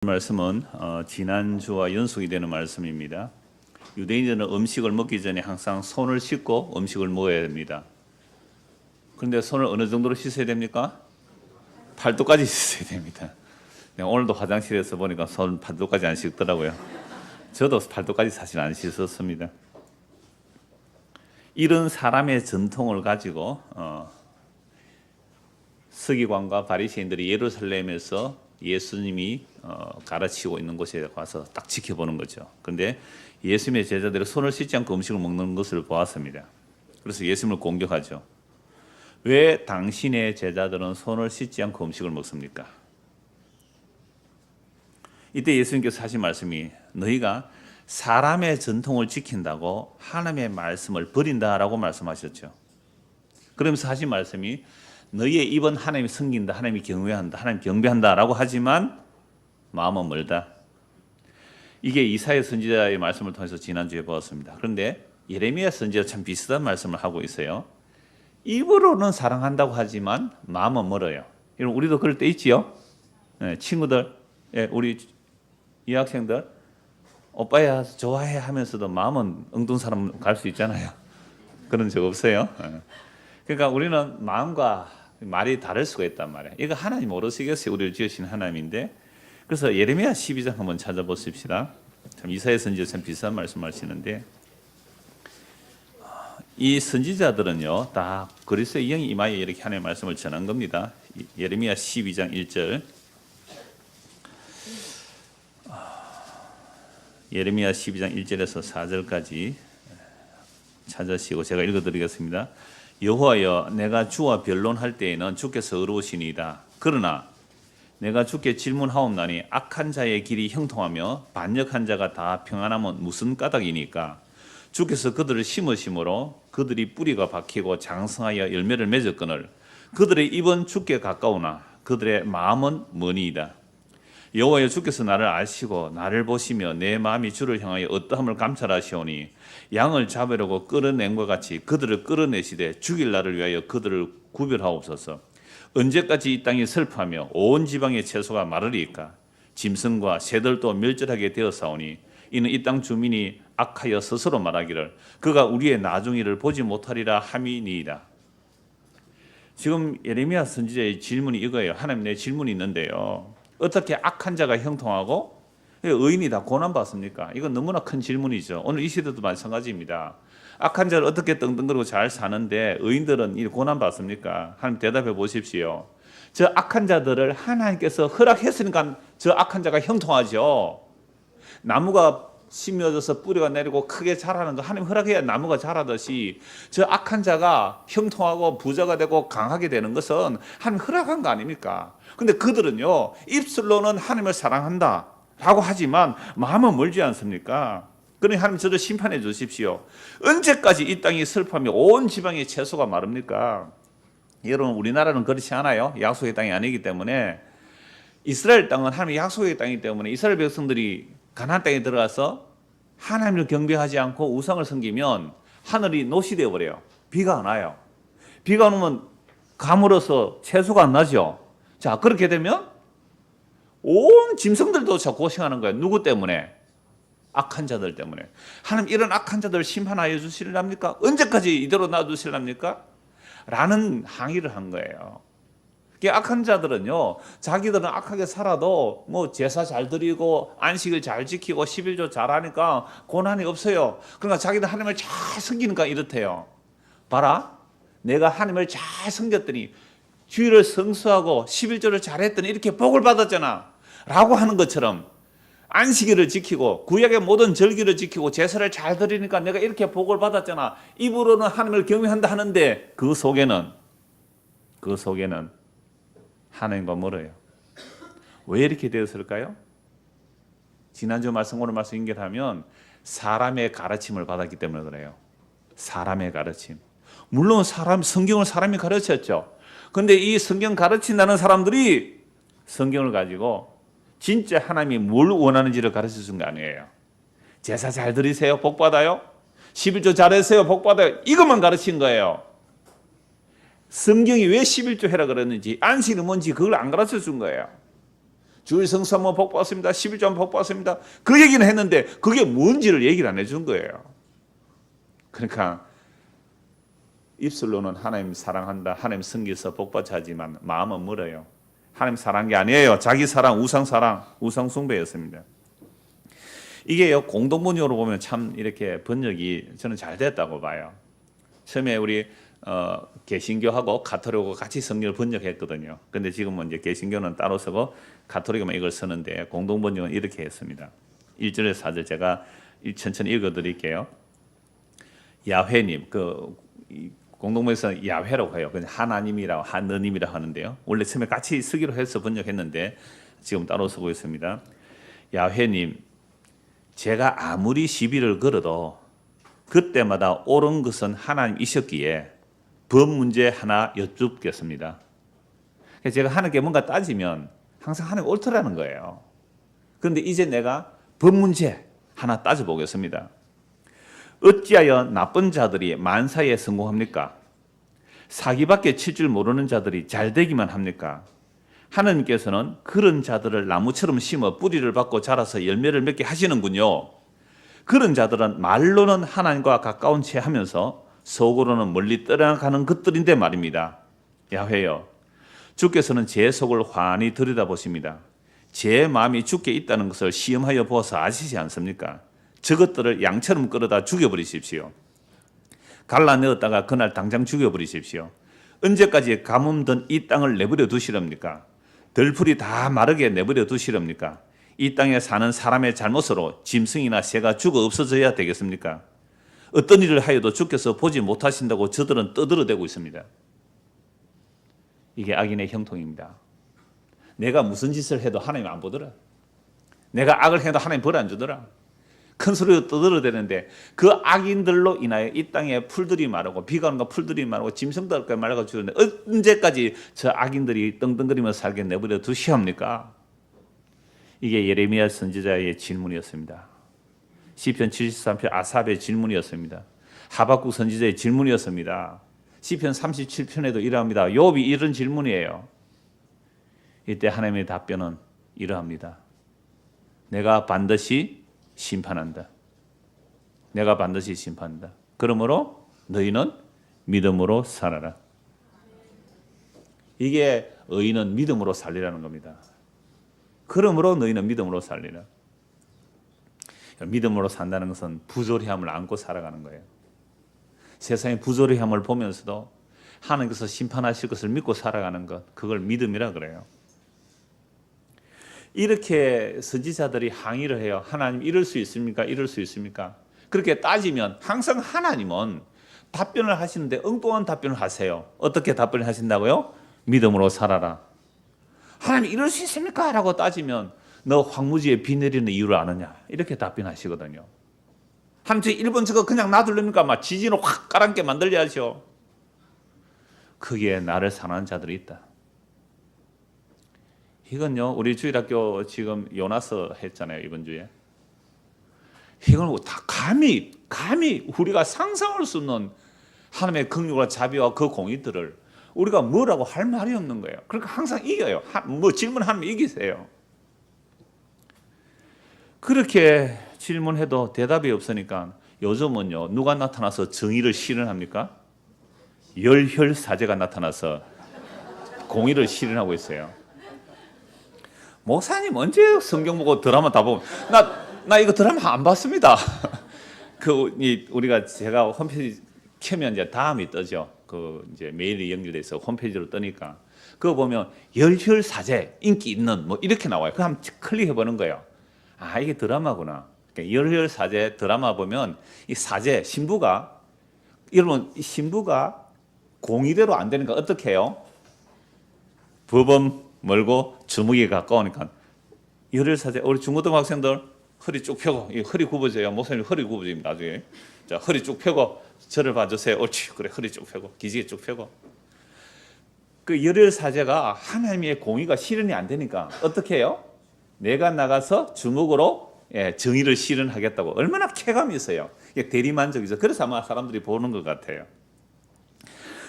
말씀은 지난주와 연속이 되는 말씀입니다. 유대인들은 음식을 먹기 전에 항상 손을 씻고 음식을 먹어야 됩니다. 그런데 손을 어느 정도로 씻어야 됩니까? 팔도까지 씻어야 됩니다. 오늘도 화장실에서 보니까 손 팔도까지 안 씻더라고요. 저도 팔도까지 사실 안 씻었습니다. 이런 사람의 전통을 가지고 서기관과 바리새인들이 예루살렘에서 예수님이 가르치고 있는 곳에 가서 딱 지켜보는 거죠. 그런데 예수님의 제자들이 손을 씻지 않고 음식을 먹는 것을 보았습니다. 그래서 예수님을 공격하죠. 왜 당신의 제자들은 손을 씻지 않고 음식을 먹습니까? 이때 예수님께서 하신 말씀이 너희가 사람의 전통을 지킨다고 하나님의 말씀을 버린다라고 말씀하셨죠. 그러면서 하신 말씀이 너희의 입은 하나님이 섬긴다, 하나님이 경외한다, 하나님 경배한다라고 하지만 마음은 멀다. 이게 이사야 선지자의 말씀을 통해서 지난주에 보았습니다. 그런데 예레미야 선지자 참 비슷한 말씀을 하고 있어요. 입으로는 사랑한다고 하지만 마음은 멀어요. 여러분 우리도 그럴 때 있지요? 네, 친구들, 우리 여학생들 오빠야 좋아해 하면서도 마음은 엉뚱 사람 갈 수 있잖아요. 그런 적 없어요? 그러니까 우리는 마음과 말이 다를 수가 있단 말이에요. 이거 하나님 모르시겠어요? 우리를 지으신 하나님인데. 그래서 예레미야 12장 한번 찾아보십시다. 참 이사야 선지자 참 비슷한 말씀하시는데 이 선지자들은요 다 그리스도의 영이 임하여 이렇게 하나님의 말씀을 전한 겁니다. 예레미야 12장 1절 예레미야 12장 1절에서 4절까지 찾으시고 제가 읽어드리겠습니다. 여호와여 내가 주와 변론할 때에는 주께서 의로우시니이다. 그러나 내가 주께 질문하옵나니 악한 자의 길이 형통하며 반역한 자가 다 평안하면 무슨 까닭이니까. 주께서 그들을 심으심으로 그들이 뿌리가 박히고 장성하여 열매를 맺었거늘 그들의 입은 주께 가까우나 그들의 마음은 머니이다. 여호와여 주께서 나를 아시고 나를 보시며 내 마음이 주를 향하여 어떠함을 감찰하시오니 양을 잡으려고 끌어낸 것 같이 그들을 끌어내시되 죽일 날을 위하여 그들을 구별하옵소서. 언제까지 이 땅이 슬퍼하며 온 지방의 채소가 마르리까. 짐승과 새들도 멸절하게 되었사오니 이는 이 땅 주민이 악하여 스스로 말하기를 그가 우리의 나중일을 보지 못하리라 함이니이다. 지금 예레미야 선지자의 질문이 이거예요. 하나님 내 질문이 있는데요. 어떻게 악한 자가 형통하고 의인이 다 고난받습니까? 이건 너무나 큰 질문이죠. 오늘 이 시대도 마찬가지입니다. 악한 자를 어떻게 떵떵거리고 잘 사는데 의인들은 이 고난받습니까? 하나님 대답해 보십시오. 저 악한 자들을 하나님께서 허락했으니까 저 악한 자가 형통하죠. 나무가 심어져서 뿌리가 내리고 크게 자라는 거 하나님 허락해야 나무가 자라듯이 저 악한 자가 형통하고 부자가 되고 강하게 되는 것은 하나님 허락한 거 아닙니까? 근데 그들은요 입술로는 하나님을 사랑한다 라고 하지만 마음은 멀지 않습니까? 그러니 하나님 저를 심판해 주십시오. 언제까지 이 땅이 슬퍼하며 온 지방의 채소가 마릅니까? 여러분 우리나라는 그렇지 않아요. 약속의 땅이 아니기 때문에. 이스라엘 땅은 하나님의 약속의 땅이기 때문에 이스라엘 백성들이 가나안 땅에 들어가서 하나님을 경배하지 않고 우상을 섬기면 하늘이 노시 되어 버려요. 비가 안 와요. 비가 안 오면 가물어서 채소가 안 나죠. 자, 그렇게 되면 온 짐승들도 저 고생하는 거예요. 누구 때문에? 악한 자들 때문에. 하나님 이런 악한 자들을 심판하여 주실랍니까? 언제까지 이대로 놔두실랍니까? 라는 항의를 한 거예요. 악한 자들은요, 자기들은 악하게 살아도 뭐 제사 잘 드리고 안식을 잘 지키고 11조 잘 하니까 고난이 없어요. 그러니까 자기들 하나님을 잘 섬기니까 이렇대요. 봐라, 내가 하나님을 잘 섬겼더니 주일을 성수하고 11조를 잘했더니 이렇게 복을 받았잖아 라고 하는 것처럼 안식일을 지키고 구약의 모든 절기를 지키고 제사를 잘 드리니까 내가 이렇게 복을 받았잖아. 입으로는 하나님을 경외한다 하는데 그 속에는 하나님과 멀어요. 왜 이렇게 되었을까요? 지난주 말씀 오늘 말씀 연결하면 사람의 가르침을 받았기 때문에 그래요. 사람의 가르침. 물론 성경을 사람이 가르쳤죠. 그런데 이 성경 가르친다는 사람들이 성경을 가지고 진짜 하나님이 뭘 원하는지를 가르쳐 준 거 아니에요. 제사 잘 드리세요. 복 받아요. 11조 잘하세요. 복 받아요. 이것만 가르친 거예요. 성경이 왜 11조 해라 그랬는지 안식일이 뭔지 그걸 안 가르쳐 준 거예요. 주일 성수하면 복 받습니다. 11조하면 복 받습니다. 그 얘기는 했는데 그게 뭔지를 얘기를 안 해준 거예요. 그러니까 입술로는 하나님 사랑한다, 하나님 섬기서 복 받자 하지만 마음은 멀어요. 하나님 사랑한 게 아니에요. 자기 사랑, 우상 사랑, 우상 숭배였습니다. 이게요, 공동번역으로 보면 참 이렇게 번역이 저는 잘 됐다고 봐요. 처음에 우리 개신교하고 가톨릭하고 같이 성경을 번역했거든요. 근데 지금은 이제 개신교는 따로 쓰고 가톨릭만 이걸 쓰는데 공동번역은 이렇게 했습니다. 1절에서 4절 제가 천천히 읽어드릴게요. 야훼님, 공동번역에서는 야훼라고 해요. 그냥 하나님이라고 하느님이라고 하는데요. 원래 처음에 같이 쓰기로 해서 번역했는데 지금 따로 쓰고 있습니다. 야훼님, 제가 아무리 시비를 걸어도 그때마다 옳은 것은 하나님이셨기에 법 문제 하나 여쭙겠습니다. 제가 하나님께 뭔가 따지면 항상 하나님 옳더라는 거예요. 그런데 이제 내가 법 문제 하나 따져보겠습니다. 어찌하여 나쁜 자들이 만사에 성공합니까? 사기밖에 칠 줄 모르는 자들이 잘 되기만 합니까? 하나님께서는 그런 자들을 나무처럼 심어 뿌리를 받고 자라서 열매를 맺게 하시는군요. 그런 자들은 말로는 하나님과 가까운 채 하면서 속으로는 멀리 떠나가는 것들인데 말입니다. 야훼여, 주께서는 제 속을 환히 들여다보십니다. 제 마음이 주께 있다는 것을 시험하여 보아서 아시지 않습니까? 저것들을 양처럼 끌어다 죽여버리십시오. 갈라내었다가 그날 당장 죽여버리십시오. 언제까지 가뭄 든 이 땅을 내버려 두시렵니까? 들풀이 다 마르게 내버려 두시렵니까? 이 땅에 사는 사람의 잘못으로 짐승이나 새가 죽어 없어져야 되겠습니까? 어떤 일을 하여도 주께서 보지 못하신다고 저들은 떠들어대고 있습니다. 이게 악인의 형통입니다. 내가 무슨 짓을 해도 하나님 안 보더라. 내가 악을 해도 하나님 벌 안 주더라. 큰 소리로 떠들어대는데 그 악인들로 인하여 이 땅에 풀들이 마르고 비가 오는 거 풀들이 마르고 짐승들까지 말라가 주는데 언제까지 저 악인들이 떵떵거리며 살게 내버려 두시옵니까? 이게 예레미야 선지자의 질문이었습니다. 시편 73편 아삽의 질문이었습니다. 하박국 선지자의 질문이었습니다. 시편 37편에도 이러합니다. 욥이 이런 질문이에요. 이때 하나님의 답변은 이러합니다. 내가 반드시 심판한다. 내가 반드시 심판한다. 그러므로 너희는 믿음으로 살아라. 이게 의인은 믿음으로 살리라는 겁니다. 그러므로 너희는 믿음으로 살리라. 믿음으로 산다는 것은 부조리함을 안고 살아가는 거예요. 세상의 부조리함을 보면서도 하나님께서 심판하실 것을 믿고 살아가는 것, 그걸 믿음이라 그래요. 이렇게 선지자들이 항의를 해요. 하나님 이럴 수 있습니까? 이럴 수 있습니까? 그렇게 따지면 항상 하나님은 답변을 하시는데 엉뚱한 답변을 하세요. 어떻게 답변을 하신다고요? 믿음으로 살아라. 하나님 이럴 수 있습니까? 라고 따지면 너 황무지에 비 내리는 이유를 아느냐? 이렇게 답변하시거든요. 하나님 저 일본 저거 그냥 놔둘랍니까? 막 지진을 확 깔아앉게 만들려야죠. 거기에 나를 사랑하는 자들이 있다. 이건요, 우리 주일학교 지금 요나서 했잖아요, 이번 주에. 이건 다 감히 우리가 상상할 수 없는 하나님의 긍휼과 자비와 그 공의들을 우리가 뭐라고 할 말이 없는 거예요. 그러니까 항상 이겨요. 뭐 질문하면 이기세요. 그렇게 질문해도 대답이 없으니까 요즘은요, 누가 나타나서 정의를 실현합니까? 열혈사제가 나타나서 공의를 실현하고 있어요. 목사님 언제 성경 보고 드라마 다 보면 나 이거 드라마 안 봤습니다. 우리가 제가 홈페이지 켜면 이제 다음이 뜨죠. 이제 메일이 연결돼서 홈페이지로 뜨니까 그거 보면 열혈사제 인기 있는 뭐 이렇게 나와요. 그럼 한번 클릭해 보는 거예요. 아 이게 드라마구나. 그러니까 열혈사제 드라마 보면 이 사제 신부가 여러분 이 신부가 공의대로 안 되니까 어떻게 해요? 법원 멀고 주먹이 가까우니까 열혈사제 우리 중고등학생들 허리 쭉 펴고 이 허리 굽어져요. 목사님 허리 굽어집니다. 나중에 자 허리 쭉 펴고 저를 봐주세요. 옳지 그래 허리 쭉 펴고 기지개 쭉 펴고 그 열혈사제가 하나님의 공의가 실현이 안 되니까 어떻게 해요? 내가 나가서 주먹으로 정의를 실현하겠다고 얼마나 쾌감이 있어요. 이게 대리만족이죠. 그래서 아마 사람들이 보는 것 같아요.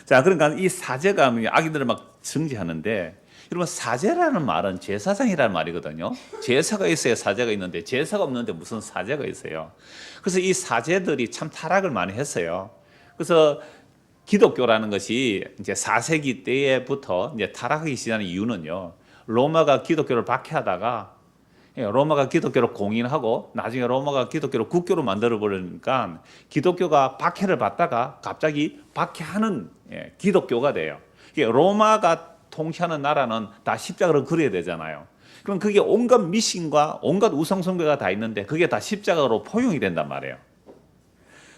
자 그러니까 이 사제가 악인들을 막 정죄하는데 여러분 사제라는 말은 제사장이라는 말이거든요. 제사가 있어야 사제가 있는데 제사가 없는데 무슨 사제가 있어요. 그래서 이 사제들이 참 타락을 많이 했어요. 그래서 기독교라는 것이 이제 4세기 때부터 이제 타락하기 시작한 이유는요. 로마가 기독교를 박해하다가 로마가 기독교를 공인하고 나중에 로마가 기독교를 국교로 만들어 버리니까 기독교가 박해를 받다가 갑자기 박해하는 기독교가 돼요. 로마가 통치하는 나라는 다 십자가를 그려야 되잖아요. 그럼 그게 온갖 미신과 온갖 우상숭배가 다 있는데 그게 다 십자가로 포용이 된단 말이에요.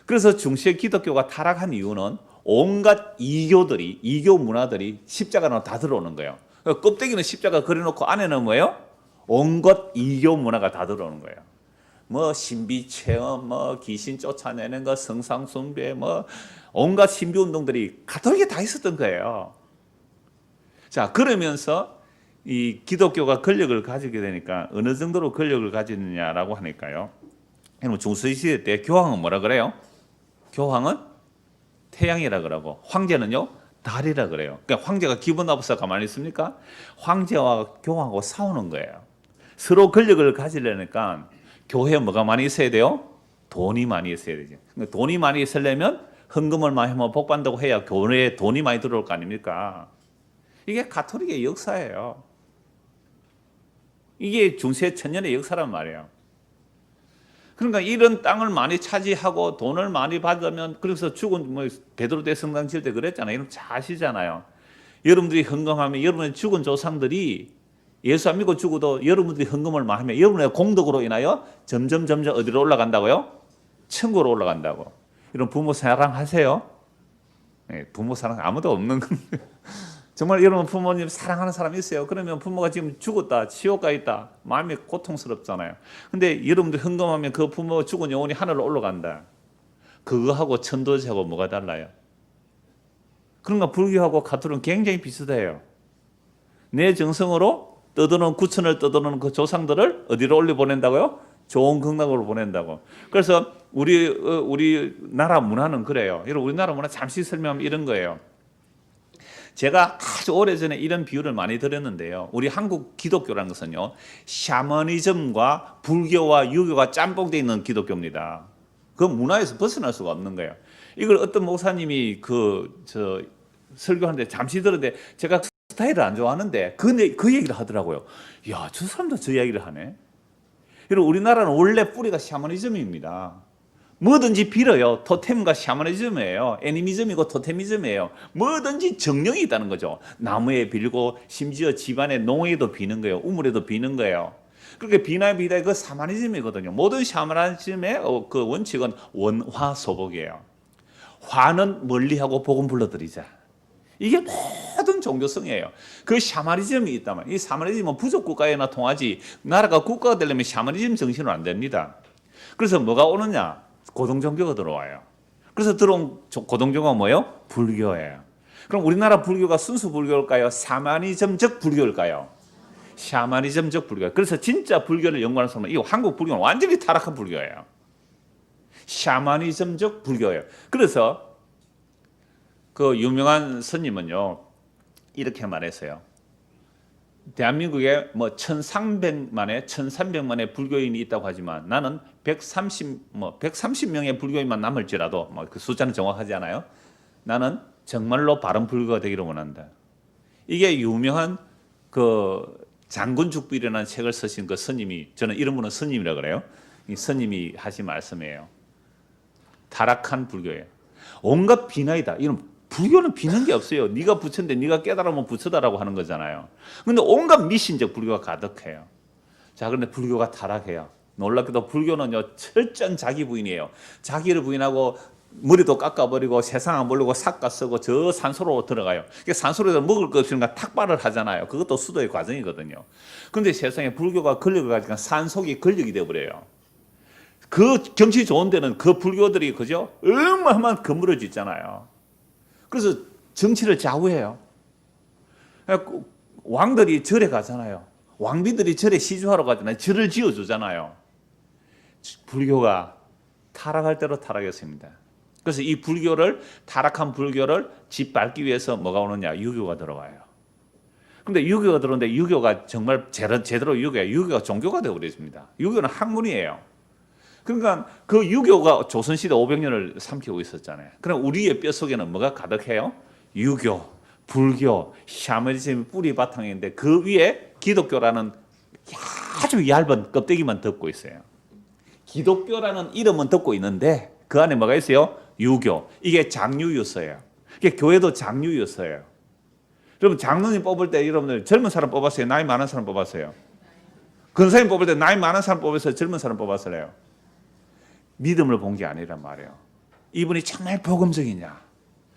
그래서 중세 기독교가 타락한 이유는 온갖 이교 문화들이 십자가로 다 들어오는 거예요. 껍데기는 십자가 그려놓고 안에는 뭐예요? 온갖 이교 문화가 다 들어오는 거예요. 뭐 신비 체험, 뭐 귀신 쫓아내는 거, 성상 숭배, 뭐 온갖 신비 운동들이 가톨릭에 다 있었던 거예요. 자, 그러면서 이 기독교가 권력을 가지게 되니까 어느 정도로 권력을 가지느냐라고 하니까요. 여러분 중세 시대 때 교황은 뭐라 그래요? 교황은 태양이라 그러고 황제는요 달이라 그래요. 그러니까 황제가 기분 나빠서 가만히 있습니까? 황제와 교황하고 싸우는 거예요. 서로 권력을 가지려니까 교회에 뭐가 많이 있어야 돼요? 돈이 많이 있어야 되죠. 그러니까 돈이 많이 있으려면 헌금을 많이 하면 복 받는다고 해야 교회에 돈이 많이 들어올 거 아닙니까? 이게 가톨릭의 역사예요. 이게 중세 천년의 역사란 말이에요. 그러니까 이런 땅을 많이 차지하고 돈을 많이 받으면 그래서 죽은 뭐 베드로 대성당 지을 때 그랬잖아요. 여러분 잘 아시잖아요. 여러분들이 헌금하면 여러분의 죽은 조상들이 예수 안 믿고 죽어도 여러분들이 헌금을 많이 하면 여러분의 공덕으로 인하여 점점 어디로 올라간다고요? 천국으로 올라간다고. 이런 부모 사랑하세요? 네, 부모 사랑 아무도 없는 건데. 정말 여러분 부모님 사랑하는 사람이 있어요. 그러면 부모가 지금 죽었다, 지옥 가 있다. 마음이 고통스럽잖아요. 근데 여러분들 헌금하면 그 부모 죽은 영혼이 하늘로 올라간다. 그거하고 천도제하고 뭐가 달라요? 그러니까 불교하고 가톨은 굉장히 비슷해요. 내 정성으로 떠도는 구천을 떠도는 그 조상들을 어디로 올려 보낸다고요? 좋은 극락으로 보낸다고. 그래서 우리 나라 문화는 그래요. 여러분 우리나라 문화 잠시 설명하면 이런 거예요. 제가 아주 오래전에 이런 비유를 많이 드렸는데요. 우리 한국 기독교라는 것은요. 샤머니즘과 불교와 유교가 짬뽕되어 있는 기독교입니다. 그 문화에서 벗어날 수가 없는 거예요. 이걸 어떤 목사님이 설교하는데 잠시 들었는데 제가 스타일을 안 좋아하는데 그 얘기를 하더라고요. 야, 저 사람도 저 이야기를 하네. 여러분 우리나라는 원래 뿌리가 샤머니즘입니다. 뭐든지 빌어요. 토템과 샤머니즘이에요. 애니미즘이고 토테미즘이에요. 뭐든지 정령이 있다는 거죠. 나무에 빌고 심지어 집안의 농에도 비는 거예요. 우물에도 비는 거예요. 그렇게 비나 그 샤머니즘이거든요. 모든 샤머니즘의 그 원칙은 원화소복이에요. 화는 멀리하고 복은 불러들이자. 이게 모든 종교성이에요. 그 샤머니즘이 있다면 이 샤머니즘은 부족 국가에나 통하지 나라가 국가가 되려면 샤머니즘 정신은 안 됩니다. 그래서 뭐가 오느냐? 고등종교가 들어와요. 그래서 들어온 고등종교가 뭐예요? 불교예요. 그럼 우리나라 불교가 순수 불교일까요? 샤머니즘적 불교일까요? 샤머니즘적 불교. 그래서 진짜 불교를 연구하는 사람은 이 한국 불교는 완전히 타락한 불교예요. 샤머니즘적 불교예요. 그래서 그 유명한 스님은요 이렇게 말했어요. 대한민국에 뭐 1300만의 불교인이 있다고 하지만 나는 130명의 불교인만 남을지라도 뭐 그 숫자는 정확하지 않아요. 나는 정말로 바른 불교가 되기를 원한다. 이게 유명한 그 장군죽비라는 책을 쓰신 그 스님이 저는 이런 분은 스님이라 그래요. 이 스님이 하신 말씀이에요. 타락한 불교예요. 온갖 비나이다. 이런 불교는 비는 게 없어요. 네가 부처인데 네가 깨달으면 부처다라고 하는 거잖아요. 근데 온갖 미신적 불교가 가득해요. 자, 그런데 불교가 타락해요. 놀랍게도 불교는요 철저한 자기 부인이에요. 자기를 부인하고 머리도 깎아버리고 세상 안 보려고 삭가 쓰고 저 산소로 들어가요. 산소로 먹을 거 없으니까 탁발을 하잖아요. 그것도 수도의 과정이거든요. 그런데 세상에 불교가 권력을 가지니까 산속이 권력이 되어버려요. 그 경치 좋은 데는 그 불교들이 그죠? 어마어마한 건물을 짓잖아요. 그래서 정치를 좌우해요. 왕들이 절에 가잖아요. 왕비들이 절에 시주하러 가잖아요. 절을 지어주잖아요. 불교가 타락할 대로 타락했습니다. 그래서 이 타락한 불교를 짓밟기 위해서 뭐가 오느냐? 유교가 들어와요. 근데 유교가 들어오는데 유교가 정말 제대로 유교가 종교가 되어버렸습니다. 유교는 학문이에요. 그러니까 그 유교가 조선시대 500년을 삼키고 있었잖아요. 그럼 우리의 뼛속에는 뭐가 가득해요? 유교, 불교, 샤머니즘이 뿌리 바탕인데 그 위에 기독교라는 아주 얇은 껍데기만 덮고 있어요. 기독교라는 이름은 덮고 있는데 그 안에 뭐가 있어요? 유교. 이게 장유유서예요. 이게 교회도 장유유서예요. 여러분 장로님 뽑을 때 여러분들 젊은 사람 뽑았어요? 나이 많은 사람 뽑았어요? 근사님 뽑을 때 나이 많은 사람 뽑았어요? 젊은 사람 뽑았어요? 믿음을 본 게 아니란 말이에요. 이분이 정말 복음적이냐?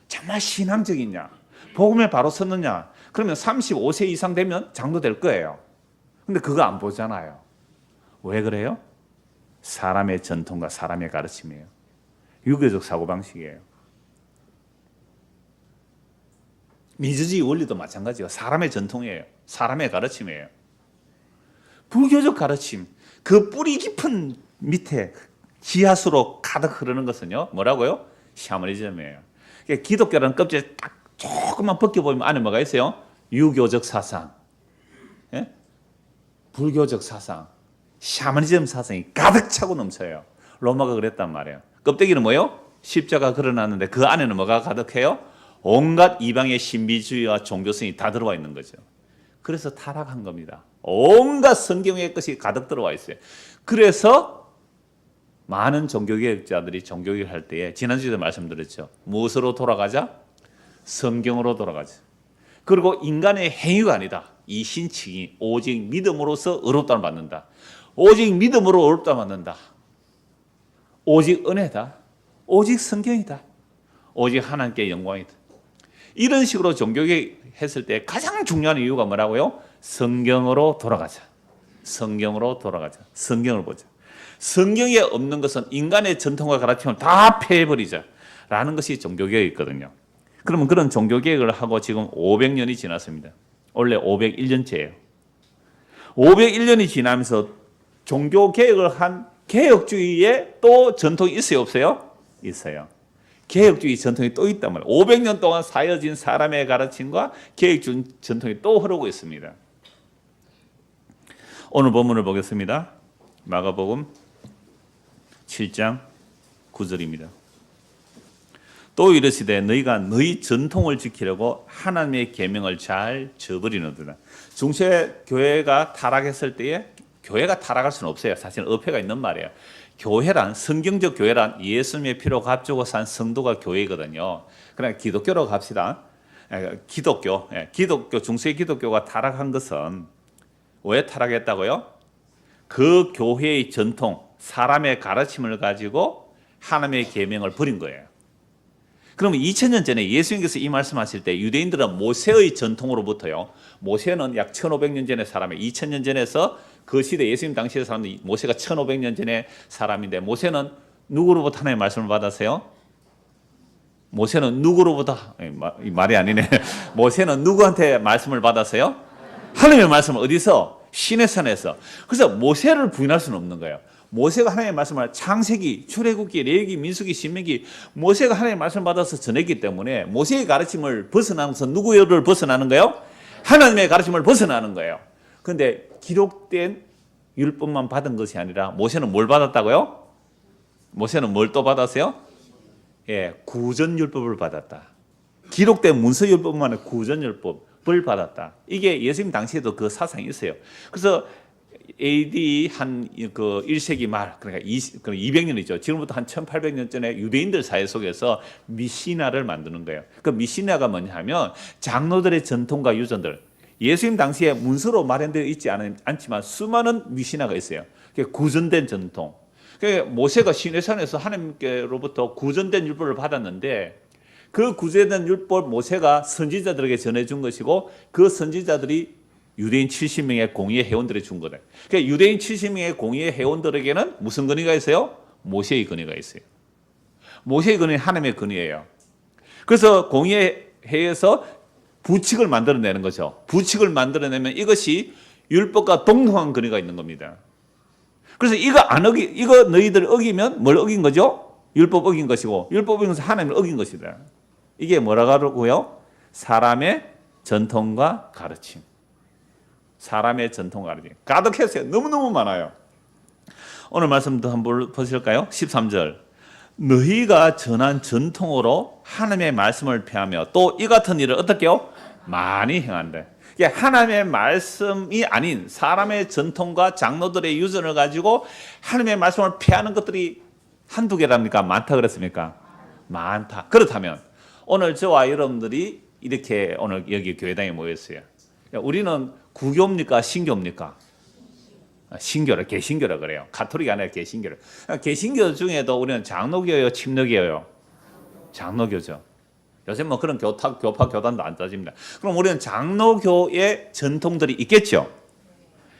정말 신앙적이냐? 복음에 바로 섰느냐? 그러면 35세 이상 되면 장로 될 거예요. 근데 그거 안 보잖아요. 왜 그래요? 사람의 전통과 사람의 가르침이에요. 유교적 사고방식이에요. 민주주의 원리도 마찬가지예요. 사람의 전통이에요. 사람의 가르침이에요. 불교적 가르침, 그 뿌리 깊은 밑에 지하수로 가득 흐르는 것은요, 뭐라고요? 샤머니즘이에요. 그러니까 기독교라는 껍질을 딱 조금만 벗겨보면 안에 뭐가 있어요? 유교적 사상, 예? 불교적 사상, 샤머니즘 사상이 가득 차고 넘쳐요. 로마가 그랬단 말이에요. 껍데기는 뭐예요? 십자가 걸어놨는데 그 안에는 뭐가 가득해요? 온갖 이방의 신비주의와 종교성이 다 들어와 있는 거죠. 그래서 타락한 겁니다. 온갖 성경의 것이 가득 들어와 있어요. 그래서 많은 종교개혁자들이 종교개혁을 할 때에 지난주에도 말씀드렸죠. 무엇으로 돌아가자? 성경으로 돌아가자. 그리고 인간의 행위가 아니다. 이 신칭이 오직 믿음으로서 의롭다를 받는다. 오직 믿음으로 의롭다 받는다. 오직 은혜다. 오직 성경이다. 오직 하나님께 영광이다. 이런 식으로 종교개혁 했을 때 가장 중요한 이유가 뭐라고요? 성경으로 돌아가자. 성경으로 돌아가자. 성경을 보자. 성경에 없는 것은 인간의 전통과 가르침을 다 폐해버리자 라는 것이 종교개혁이거든요. 그러면 그런 종교개혁을 하고 지금 500년이 지났습니다. 원래 501년째예요. 501년이 지나면서 종교개혁을 한 개혁주의에 또 전통이 있어요? 없어요? 있어요. 개혁주의 전통이 또 있단 말이에요. 500년 동안 사여진 사람의 가르침과 개혁주의 전통이 또 흐르고 있습니다. 오늘 본문을 보겠습니다. 마가복음 7장 9절입니다. 또 이르시되 너희가 너희 전통을 지키려고 하나님의 계명을 잘 저버리는도다. 중세 교회가 타락했을 때에 교회가 타락할 수는 없어요. 사실 어폐가 있는 말이에요. 교회란 성경적 교회란 예수님의 피로 값주고 산 성도가 교회거든요. 그러나 기독교로 갑시다. 기독교 중세 기독교가 타락한 것은 왜 타락했다고요? 그 교회의 전통, 사람의 가르침을 가지고 하나님의 계명을 버린 거예요. 그러면 2000년 전에 예수님께서 이 말씀하실 때 유대인들은 모세의 전통으로부터요. 모세는 약 1500년 전의 사람이에요. 2000년 전에서 그 시대 예수님 당시의 사람들 모세가 1500년 전의 사람인데 모세는 누구로부터 하나님의 말씀을 받았어요? 모세는 누구로부터 이 말이 아니네. 모세는 누구한테 말씀을 받았어요? 하나님의 말씀을 어디서? 시내산에서. 그래서 모세를 부인할 수는 없는 거예요. 모세가 하나님의 말씀을 창세기, 출애굽기, 레위기, 민수기, 신명기 모세가 하나님의 말씀을 받아서 전했기 때문에 모세의 가르침을 벗어나면서 누구를 벗어나는 거예요? 하나님의 가르침을 벗어나는 거예요. 그런데 기록된 율법만 받은 것이 아니라 모세는 뭘 받았다고요? 모세는 뭘 또 받았어요? 구전율법을 받았다. 기록된 문서율법만의 구전율법을 받았다. 이게 예수님 당시에도 그 사상이 있어요. 그래서 AD 한 그 1세기 말 그러니까 200년이죠. 지금부터 한 1800년 전에 유대인들 사회 속에서 미시나를 만드는 거예요. 그 미시나가 뭐냐면 장로들의 전통과 유전들 예수님 당시에 문서로 마련되어 있지 않지만 수많은 미시나가 있어요. 그게 구전된 전통. 모세가 시내산에서 하나님께로부터 구전된 율법을 받았는데 그 구전된 율법 모세가 선지자들에게 전해준 것이고 그 선지자들이 유대인 70명의 공의의 회원들에 준 거다. 그러니까 유대인 70명의 공의의 회원들에게는 무슨 권위가 있어요? 모세의 권위가 있어요. 모세의 권위는 하나님의 권위예요. 그래서 공의의 회에서 부칙을 만들어내는 거죠. 부칙을 만들어내면 이것이 율법과 동등한 권위가 있는 겁니다. 그래서 이거 너희들 어기면 뭘 어긴 거죠? 율법 어긴 것이고 율법 어긴 것은 하나님을 어긴 것이다. 이게 뭐라고 하고요? 사람의 전통과 가르침. 사람의 전통과 다르지. 가득했어요. 너무너무 많아요. 오늘 말씀도 한번 보실까요? 13절. 너희가 전한 전통으로 하나님의 말씀을 폐하며 또 이 같은 일을 어떻게요? 많이 행한대. 하나님의 말씀이 아닌 사람의 전통과 장로들의 유전을 가지고 하나님의 말씀을 폐하는 것들이 한두 개랍니까? 많다 그랬습니까? 많다. 그렇다면 오늘 저와 여러분들이 이렇게 오늘 여기 교회당에 모였어요. 우리는 구교입니까? 신교입니까? 신교라, 개신교라 그래요. 가톨릭이 아니라 개신교라. 개신교 중에도 우리는 장로교예요, 침례교예요? 장로교죠. 요새 뭐 그런 교파, 교단도 안 따집니다. 그럼 우리는 장로교의 전통들이 있겠죠?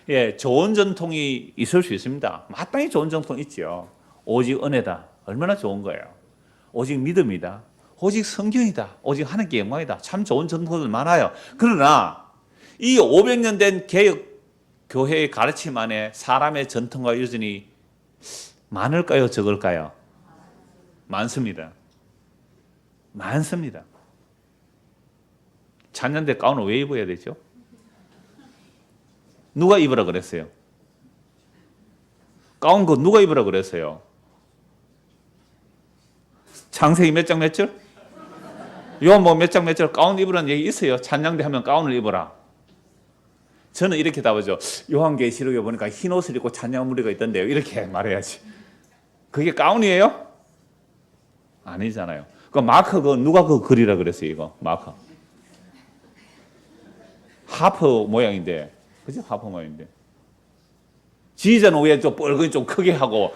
예, 좋은 전통이 있을 수 있습니다. 마땅히 좋은 전통 있죠. 오직 은혜다. 얼마나 좋은 거예요. 오직 믿음이다. 오직 성경이다. 오직 하나님께 영광이다. 참 좋은 전통들 많아요. 그러나 이 500년 된 개혁 교회의 가르침 안에 사람의 전통과 유전이 많을까요? 적을까요? 많습니다. 많습니다. 찬양대 가운을 왜 입어야 되죠? 누가 입으라 그랬어요? 가운 거 누가 입으라 그랬어요? 창세기 몇 장 몇 절? 요한복음 몇 장 몇 절? 가운 입으라는 얘기 있어요. 찬양대 하면 가운을 입어라. 저는 이렇게 답하죠. 요한계시록에 보니까 흰 옷을 입고 찬양 무리가 있던데요. 이렇게 말해야지. 그게 가운이에요? 아니잖아요. 그 마커 그 누가 그 그리라 그랬어요, 이거 마커. 하프 모양인데, 그죠? 하프 모양인데. 지휘자는 왜 좀 뻘건이 좀 크게 하고,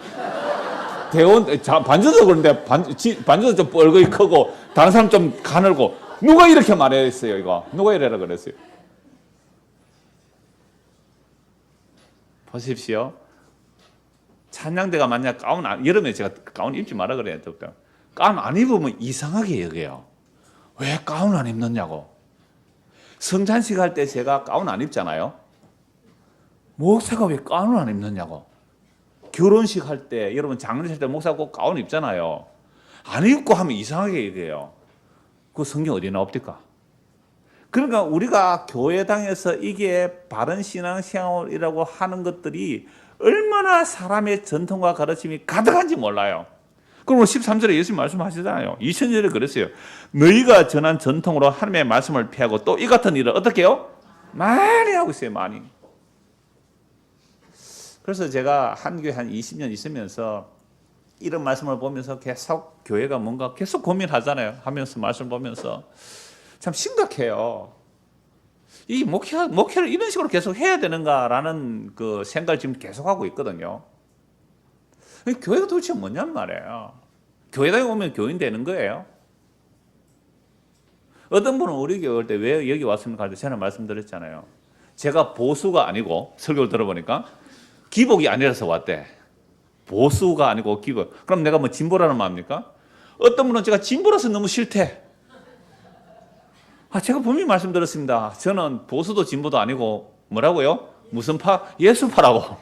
대원 반주도 그런데 반주도 좀 뻘건이 크고, 다른 사람 좀 가늘고, 누가 이렇게 말했어요, 이거? 누가 이래라 그랬어요? 보십시오. 찬양대가 만약 가운 여름에 제가 가운 입지 마라 그래요. 가운 안 입으면 이상하게 여겨요. 왜 가운 안 입느냐고. 성찬식 할 때 제가 가운 안 입잖아요. 목사가 왜 가운을 안 입느냐고. 결혼식 할 때 여러분 장례식 할 때 목사가 꼭 가운 입잖아요. 안 입고 하면 이상하게 여겨요. 그 성경 어디 나옵니까? 그러니까 우리가 교회당에서 이게 바른 신앙생활이라고 하는 것들이 얼마나 사람의 전통과 가르침이 가득한지 몰라요. 그럼 13절에 예수님 말씀하시잖아요. 2000년에 그랬어요. 너희가 전한 전통으로 하나님의 말씀을 피하고 또 이 같은 일을 어떻게 해요? 많이 하고 있어요. 많이. 그래서 제가 한 교회 한 20년 있으면서 이런 말씀을 보면서 계속 교회가 뭔가 계속 고민하잖아요. 하면서 말씀 보면서 참 심각해요. 이 목회를 이런 식으로 계속 해야 되는가라는 그 생각을 지금 계속하고 있거든요. 교회가 도대체 뭐냔 말이에요. 교회당에 오면 교인 되는 거예요. 어떤 분은 우리 교회 올 때 왜 여기 왔습니까? 할 때 제가 말씀드렸잖아요. 제가 보수가 아니고 설교를 들어보니까 기복이 아니라서 왔대. 보수가 아니고 기복. 그럼 내가 뭐 진보라는 말입니까? 어떤 분은 제가 진보라서 너무 싫대. 제가 분명히 말씀드렸습니다. 저는 보수도 진보도 아니고 뭐라고요? 무슨 파? 예수파라고.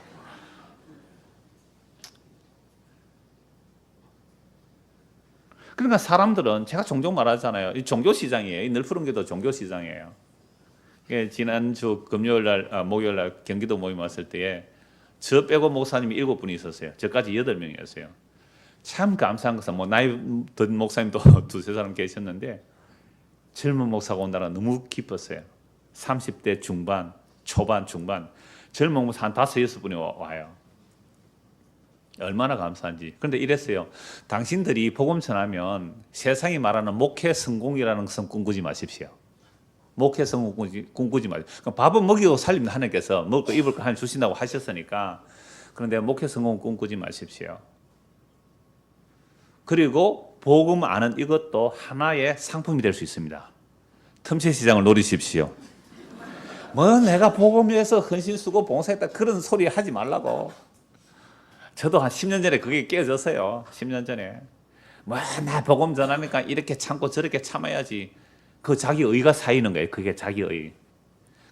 그러니까 사람들은 제가 종종 말하잖아요. 이 종교시장이에요. 이 늘푸른게도 종교시장이에요. 지난주 금요일 날, 목요일 날 경기도 모임 왔을 때에 저 빼고 목사님이 7분이 있었어요. 저까지 8명이었어요. 참 감사한 것은 뭐 나이 든 목사님도 두세 사람 계셨는데 젊은 목사가 온다는 너무 기뻤어요. 30대 중반, 초반, 중반 젊은 목사 한 5, 6분이 와요. 얼마나 감사한지. 그런데 이랬어요. 당신들이 복음 전하면 세상이 말하는 목회 성공이라는 것은 꿈꾸지 마십시오. 목회 성공 꿈꾸지 마십시오. 그럼 밥은 먹이고 살립니다. 하나님께서 먹고 입을 거 하나 주신다고 하셨으니까. 그런데 목회 성공 꿈꾸지 마십시오. 그리고 복음 아는 이것도 하나의 상품이 될 수 있습니다. 틈새 시장을 노리십시오. 뭐 내가 복음 위해서 헌신 쓰고 봉사했다 그런 소리 하지 말라고. 저도 한 10년 전에 그게 깨졌어요. 10년 전에. 뭐 나 복음 전하니까 이렇게 참고 저렇게 참아야지. 그 자기 의가 쌓이는 거예요. 그게 자기 의.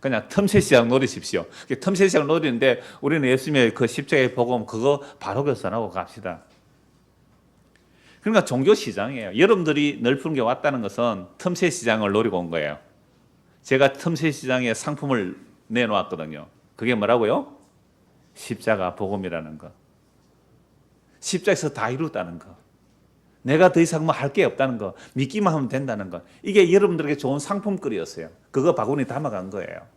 그냥 틈새 시장 노리십시오. 틈새 시장 노리는데 우리는 예수님의 그 십자가의 복음 그거 바로 결산하고 갑시다. 그러니까 종교 시장이에요. 여러분들이 넓은 게 왔다는 것은 틈새 시장을 노리고 온 거예요. 제가 틈새 시장의 상품을 내놓았거든요. 그게 뭐라고요? 십자가 복음이라는 거. 십자가에서 다 이루었다는 거. 내가 더 이상 뭐 할 게 없다는 거. 믿기만 하면 된다는 거. 이게 여러분들에게 좋은 상품거리였어요. 그거 바구니 담아간 거예요.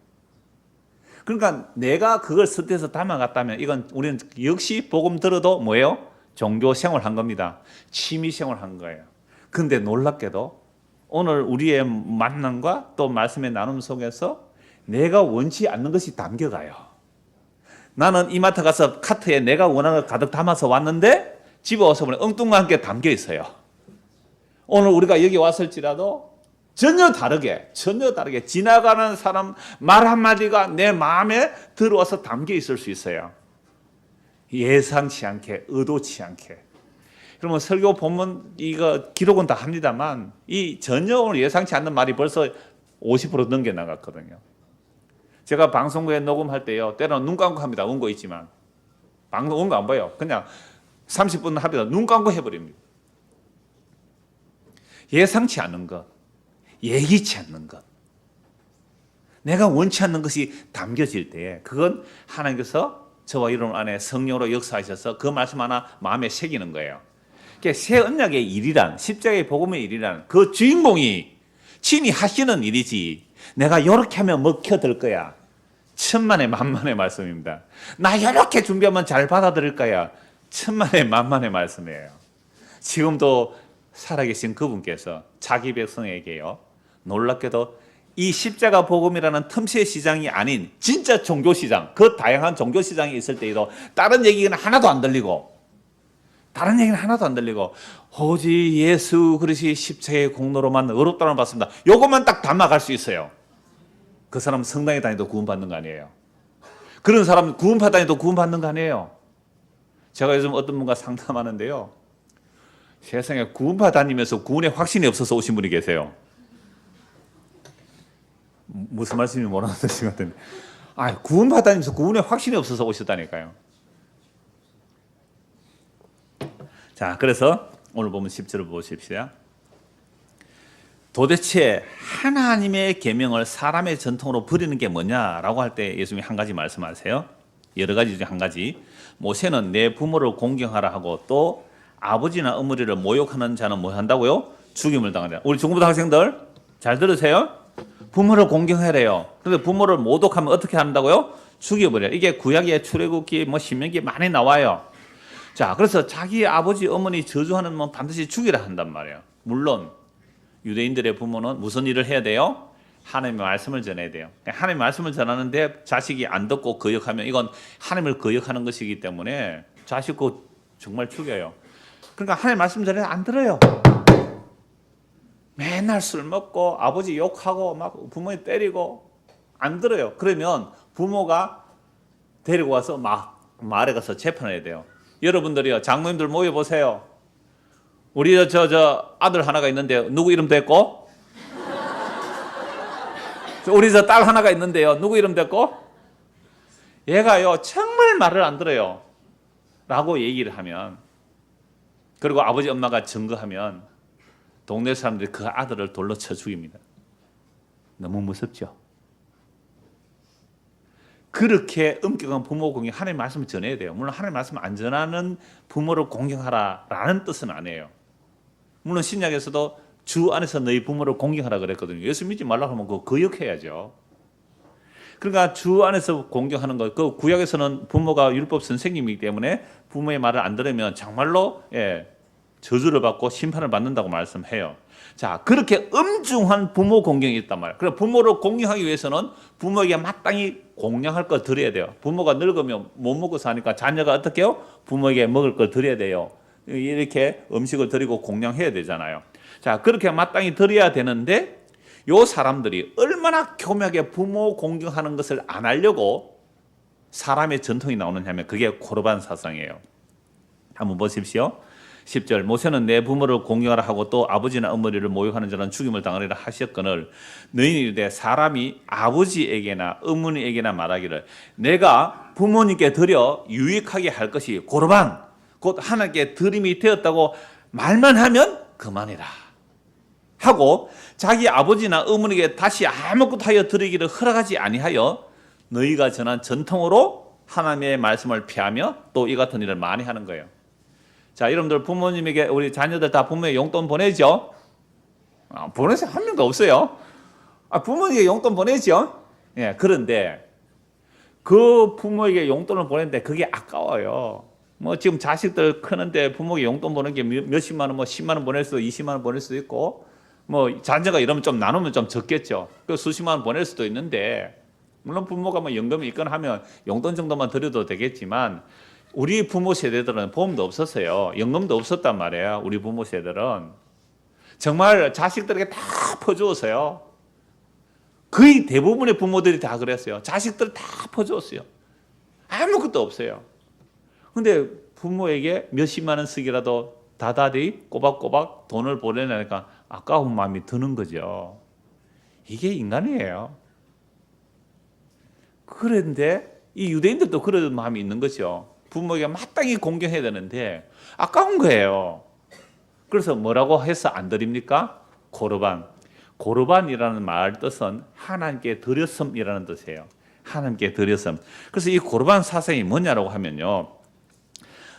그러니까 내가 그걸 선택해서 담아갔다면 이건 우리는 역시 복음 들어도 뭐예요? 종교 생활한 겁니다. 취미 생활한 거예요. 근데 놀랍게도 오늘 우리의 만남과 또 말씀의 나눔 속에서 내가 원치 않는 것이 담겨가요. 나는 이마트 가서 카트에 내가 원하는 걸 가득 담아서 왔는데 집에 와서 보니 엉뚱한 게 담겨 있어요. 오늘 우리가 여기 왔을지라도 전혀 다르게 지나가는 사람 말 한마디가 내 마음에 들어와서 담겨 있을 수 있어요. 예상치 않게, 의도치 않게. 그러면 설교 본문 이거 기록은 다 합니다만 이 전혀 오늘 예상치 않는 말이 벌써 50% 넘게 나갔거든요. 제가 방송국에 녹음할 때요, 때로는 눈 감고 합니다. 원고 있지만 방송 원고 안 봐요. 그냥 30분 합니다. 눈 감고 해버립니다. 예상치 않는 것, 예기치 않는 것, 내가 원치 않는 것이 담겨질 때 그건 하나님께서 저와 여러분 안에 성령으로 역사하셔서 그 말씀 하나 마음에 새기는 거예요. 새 언약의 일이란, 십자가의 복음의 일이란 그 주인공이 친히 하시는 일이지 내가 이렇게 하면 먹혀들 거야. 천만의 만만의 말씀입니다. 나 이렇게 준비하면 잘 받아들일 거야. 천만의 만만의 말씀이에요. 지금도 살아계신 그분께서 자기 백성에게요, 놀랍게도 이 십자가 복음이라는 틈새 시장이 아닌 진짜 종교 시장, 그 다양한 종교 시장이 있을 때에도 다른 얘기는 하나도 안 들리고 오직 예수 그리스도의 십자가의 공로로만 의롭다는 받습니다. 요것만 딱 담아갈 수 있어요. 그 사람 성당에 다니도 구원받는 거 아니에요. 그런 사람 구원파 다니도 구원받는 거 아니에요. 제가 요즘 어떤 분과 상담하는데요, 세상에 구원파 다니면서 구원에 확신이 없어서 오신 분이 계세요. 무슨 말씀인지 모르는 것 같은데, 구원파 다니면서 구원에 확신이 없어서 오셨다니까요. 자, 그래서 오늘 보면 10절을 보십시오. 도대체 하나님의 계명을 사람의 전통으로 버리는 게 뭐냐라고 할 때 예수님이 한 가지 말씀하세요. 여러 가지 중에 한 가지. 모세는 내 부모를 공경하라 하고 또 아버지나 어머니를 모욕하는 자는 뭐 한다고요? 죽임을 당한다. 우리 중고등 학생들 잘 들으세요. 부모를 공경하래요. 그런데 부모를 모독하면 어떻게 한다고요? 죽여버려요. 이게 구약의 출애굽기, 신명기 많이 나와요. 자, 그래서 자기 아버지, 어머니 저주하는 건 반드시 죽이라 한단 말이에요. 물론 유대인들의 부모는 무슨 일을 해야 돼요? 하나님의 말씀을 전해야 돼요. 하나님의 말씀을 전하는데 자식이 안 듣고 거역하면 이건 하나님을 거역하는 것이기 때문에 자식고 정말 죽여요. 그러니까 하나님의 말씀 전해도 안 들어요. 맨날 술 먹고 아버지 욕하고 막 부모님 때리고 안 들어요. 그러면 부모가 데리고 와서 막 마을에 가서 재판해야 돼요. 여러분들이요, 장로님들 모여보세요. 우리 저 아들 하나가 있는데 누구 이름 됐고? 우리 저 딸 하나가 있는데요, 누구 이름 됐고? 얘가요 정말 말을 안 들어요 라고 얘기를 하면, 그리고 아버지 엄마가 증거하면 동네 사람들이 그 아들을 돌로 쳐 죽입니다. 너무 무섭죠? 그렇게 엄격한 부모 공경, 하나님의 말씀을 전해야 돼요. 물론 하나님의 말씀을 안 전하는 부모를 공경하라라는 뜻은 아니에요. 물론 신약에서도 주 안에서 너희 부모를 공경하라 그랬거든요. 예수 믿지 말라고 하면 그거 거역해야죠. 그러니까 주 안에서 공경하는 것, 그 구약에서는 부모가 율법 선생님이기 때문에 부모의 말을 안 들으면 정말로 저주를 받고 심판을 받는다고 말씀해요. 자, 그렇게 엄중한 부모 공경이 있단 말이에요. 그래서 부모를 공경하기 위해서는 부모에게 마땅히 공양할 걸 드려야 돼요. 부모가 늙으면 못 먹어서 하니까 자녀가 어떻게 해요? 부모에게 먹을 걸 드려야 돼요. 이렇게 음식을 드리고 공양해야 되잖아요. 자, 그렇게 마땅히 드려야 되는데 요 사람들이 얼마나 교묘하게 부모 공경하는 것을 안 하려고 사람의 전통이 나오느냐면 그게 고르반 사상이에요. 한번 보십시오. 10절, 모세는 내 부모를 공경하라 하고 또 아버지나 어머니를 모욕하는 자는 죽임을 당하리라 하셨거늘 너희는 이르되 사람이 아버지에게나 어머니에게나 말하기를 내가 부모님께 드려 유익하게 할 것이 고르반 곧 하나님께 드림이 되었다고 말만 하면 그만이라 하고 자기 아버지나 어머니에게 다시 아무것도 하여 드리기를 허락하지 아니하여 너희가 전한 전통으로 하나님의 말씀을 피하며 또 이 같은 일을 많이 하는 거예요. 자, 여러분들 부모님에게 우리 자녀들 다 부모의 용돈 보내죠? 보내서 한 명도 없어요. 부모에게 용돈 보내죠? 예, 그런데 그 부모에게 용돈을 보내는데 그게 아까워요. 뭐 지금 자식들 크는데 부모에게 용돈 보내는 게 몇십만 원, 뭐 10만 원 보낼 수도 20만 원 보낼 수도 있고, 뭐 자녀가 이러면 좀 나누면 좀 적겠죠. 그 수십만 원 보낼 수도 있는데, 물론 부모가 뭐 연금이 있거나 하면 용돈 정도만 드려도 되겠지만, 우리 부모 세대들은 보험도 없었어요. 연금도 없었단 말이에요. 우리 부모 세대들은 정말 자식들에게 다 퍼주었어요. 거의 대부분의 부모들이 다 그랬어요. 자식들 다 퍼주었어요. 아무것도 없어요. 근데 부모에게 몇십만 원 쓰기라도 다다리 꼬박꼬박 돈을 보내려니까 아까운 마음이 드는 거죠. 이게 인간이에요. 그런데 이 유대인들도 그런 마음이 있는 거죠. 부모에게 마땅히 공경해야 되는데 아까운 거예요. 그래서 뭐라고 해서 안 드립니까? 고르반. 고르반이라는 말 뜻은 하나님께 드렸음이라는 뜻이에요. 하나님께 드렸음. 그래서 이 고르반 사상이 뭐냐라고 하면요,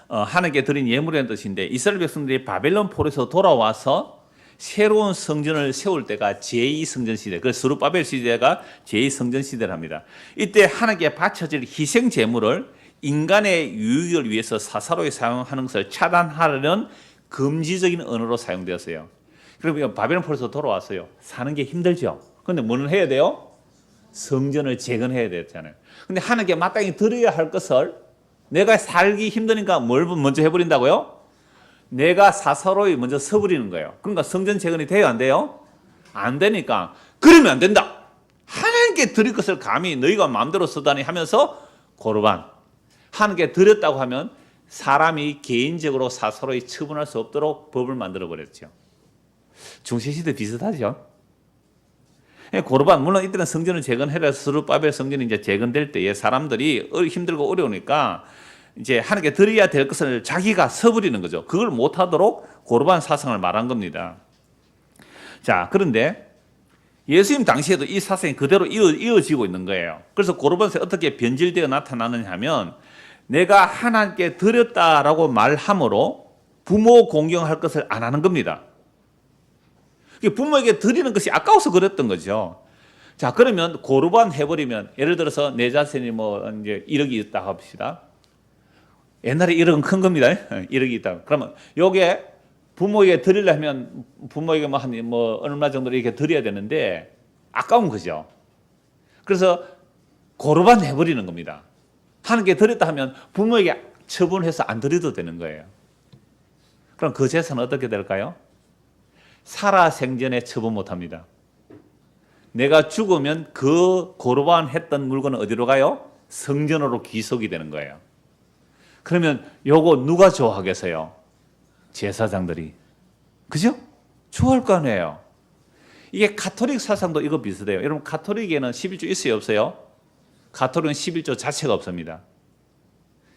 하나님께 드린 예물이라는 뜻인데, 이스라엘 백성들이 바벨론 포로에서 돌아와서 새로운 성전을 세울 때가 제2성전 시대, 그 스룹바벨 시대가 제2성전 시대랍니다. 이때 하나님께 바쳐질 희생 제물을 인간의 유익을 위해서 사사로이 사용하는 것을 차단하려는 금지적인 언어로 사용되었어요. 그러면 바벨론 포로에서 돌아왔어요. 사는 게 힘들죠. 그런데 뭐는 해야 돼요? 성전을 재건해야 되잖아요. 근데 하나님께 마땅히 드려야 할 것을 내가 살기 힘드니까 뭘 먼저 해버린다고요? 내가 사사로이 먼저 서버리는 거예요. 그러니까 성전 재건이 돼요, 안 돼요? 안 되니까 그러면 안 된다. 하나님께 드릴 것을 감히 너희가 마음대로 쓰다니 하면서 고르반. 하나님께 드렸다고 하면 사람이 개인적으로 사사로이 처분할 수 없도록 법을 만들어 버렸죠. 중세시대 비슷하죠. 고르반, 물론 이때는 성전을 재건해라 스룹바벨 성전이 이제 재건될 때에 사람들이 힘들고 어려우니까 이제 하나님께 드려야 될 것을 자기가 서버리는 거죠. 그걸 못하도록 고르반 사상을 말한 겁니다. 자, 그런데 예수님 당시에도 이 사상이 그대로 이어지고 있는 거예요. 그래서 고르반에서 어떻게 변질되어 나타나느냐 하면, 내가 하나님께 드렸다라고 말함으로 부모 공경할 것을 안 하는 겁니다. 부모에게 드리는 것이 아까워서 그랬던 거죠. 자, 그러면 고르반 해버리면, 예를 들어서 내 자신이 뭐 이제 1억이 있다 합시다. 옛날에 1억은 큰 겁니다. 1억이 있다. 그러면 요게 부모에게 드리려면 부모에게 뭐 얼마 정도 이렇게 드려야 되는데 아까운 거죠. 그래서 고르반 해버리는 겁니다. 하나님께 드렸다 하면 부모에게 처분해서 안 드려도 되는 거예요. 그럼 그 재산은 어떻게 될까요? 살아생전에 처분 못합니다. 내가 죽으면 그 고르반 했던 물건은 어디로 가요? 성전으로 귀속이 되는 거예요. 그러면 요거 누가 좋아하겠어요? 제사장들이. 그죠? 좋아할 거 아니에요. 이게 가톨릭 사상도 이거 비슷해요. 여러분, 가톨릭에는 11조 있어요, 없어요? 가톨릭은 11조 자체가 없습니다.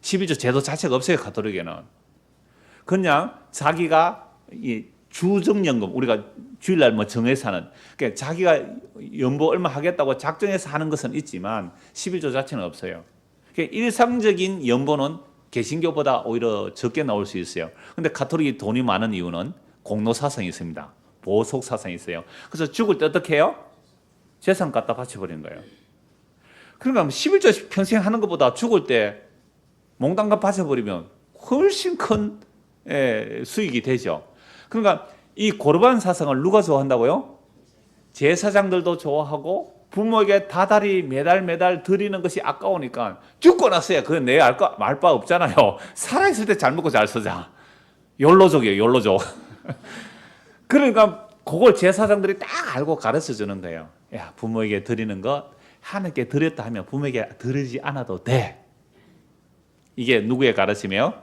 11조 제도 자체가 없어요, 가톨릭에는. 그냥 자기가 이 주정연금, 우리가 주일날 뭐 정해서 하는, 그러니까 자기가 연보 얼마 하겠다고 작정해서 하는 것은 있지만 11조 자체는 없어요. 그러니까 일상적인 연보는 개신교보다 오히려 적게 나올 수 있어요. 그런데 가톨릭이 돈이 많은 이유는 공로 사상이 있습니다. 보석 사상이 있어요. 그래서 죽을 때 어떻게 해요? 재산 갖다 바쳐버리는 거예요. 그러니까 11조 평생 하는 것보다 죽을 때 몽땅 바쳐버리면 훨씬 큰 수익이 되죠. 그러니까 이 고르반 사상을 누가 좋아한다고요? 제사장들도 좋아하고, 부모에게 다달이 매달 드리는 것이 아까우니까 죽고 났어야 그건 내 말 바 없잖아요. 살아있을 때 잘 먹고 잘 쓰자. 욜로족이에요, 욜로족. 그러니까 그걸 제사장들이 딱 알고 가르쳐 주는 거예요. 야, 부모에게 드리는 것 하나님께 드렸다 하면 부모에게 드리지 않아도 돼. 이게 누구의 가르침이에요?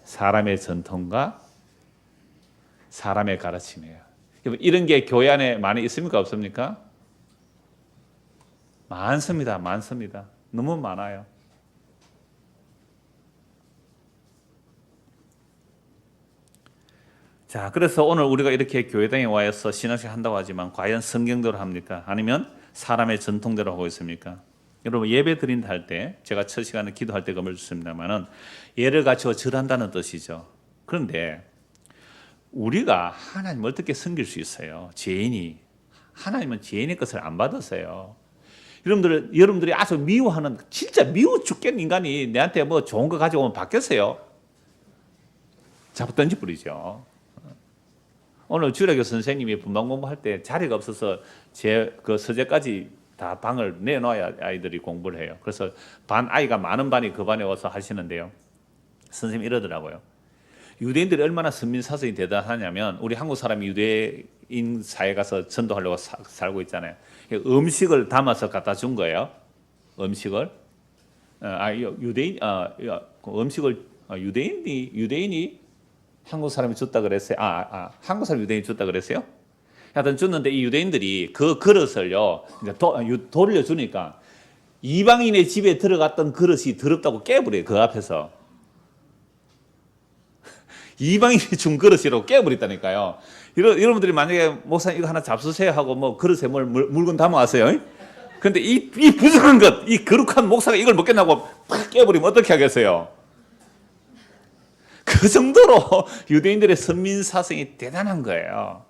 사람의 전통과 사람의 가르침이에요. 이런 게 교회 안에 많이 있습니까, 없습니까? 많습니다. 많습니다. 너무 많아요. 자, 그래서 오늘 우리가 이렇게 교회당에 와서 신앙생활 한다고 하지만 과연 성경대로 합니까? 아니면 사람의 전통대로 하고 있습니까? 여러분 예배 드린다 할 때 제가 첫 시간에 기도할 때 금을 줬습니다만은 예를 갖추어 절한다는 뜻이죠. 그런데 우리가 하나님을 어떻게 섬길 수 있어요? 죄인이. 하나님은 죄인의 것을 안 받으세요. 여러분들이 아주 미워하는, 진짜 미워 죽겠는 인간이 내한테 뭐 좋은 거 가져오면 받겠어요? 잡아 던져버리죠. 오늘 주일학교 선생님이 분방 공부할 때 자리가 없어서 제 그 서재까지 다 방을 내놔야 아이들이 공부를 해요. 그래서 아이가 많은 반이 그 반에 와서 하시는데요. 선생님이 이러더라고요. 유대인들이 얼마나 선민사상이 대단하냐면 우리 한국 사람이 유대인 사회에 가서 전도하려고 살고 있잖아요. 음식을 담아서 갖다 준 거예요. 음식을 유대인이 한국 사람이 줬다 그랬어요. 한국 사람 유대인이 줬다 그랬어요. 하여튼 줬는데 이 유대인들이 그 그릇을요, 돌려주니까 이방인의 집에 들어갔던 그릇이 더럽다고 깨버려요. 그 앞에서. 이방인이 준 그릇이라고 깨버렸다니까요. 여러분들이 만약에 목사님 이거 하나 잡수세요 하고 뭐 그릇에 물건 담아왔어요. 근데 이 부족한 것, 이 거룩한 목사가 이걸 먹겠냐고 팍 깨버리면 어떻게 하겠어요? 그 정도로 유대인들의 선민사상이 대단한 거예요.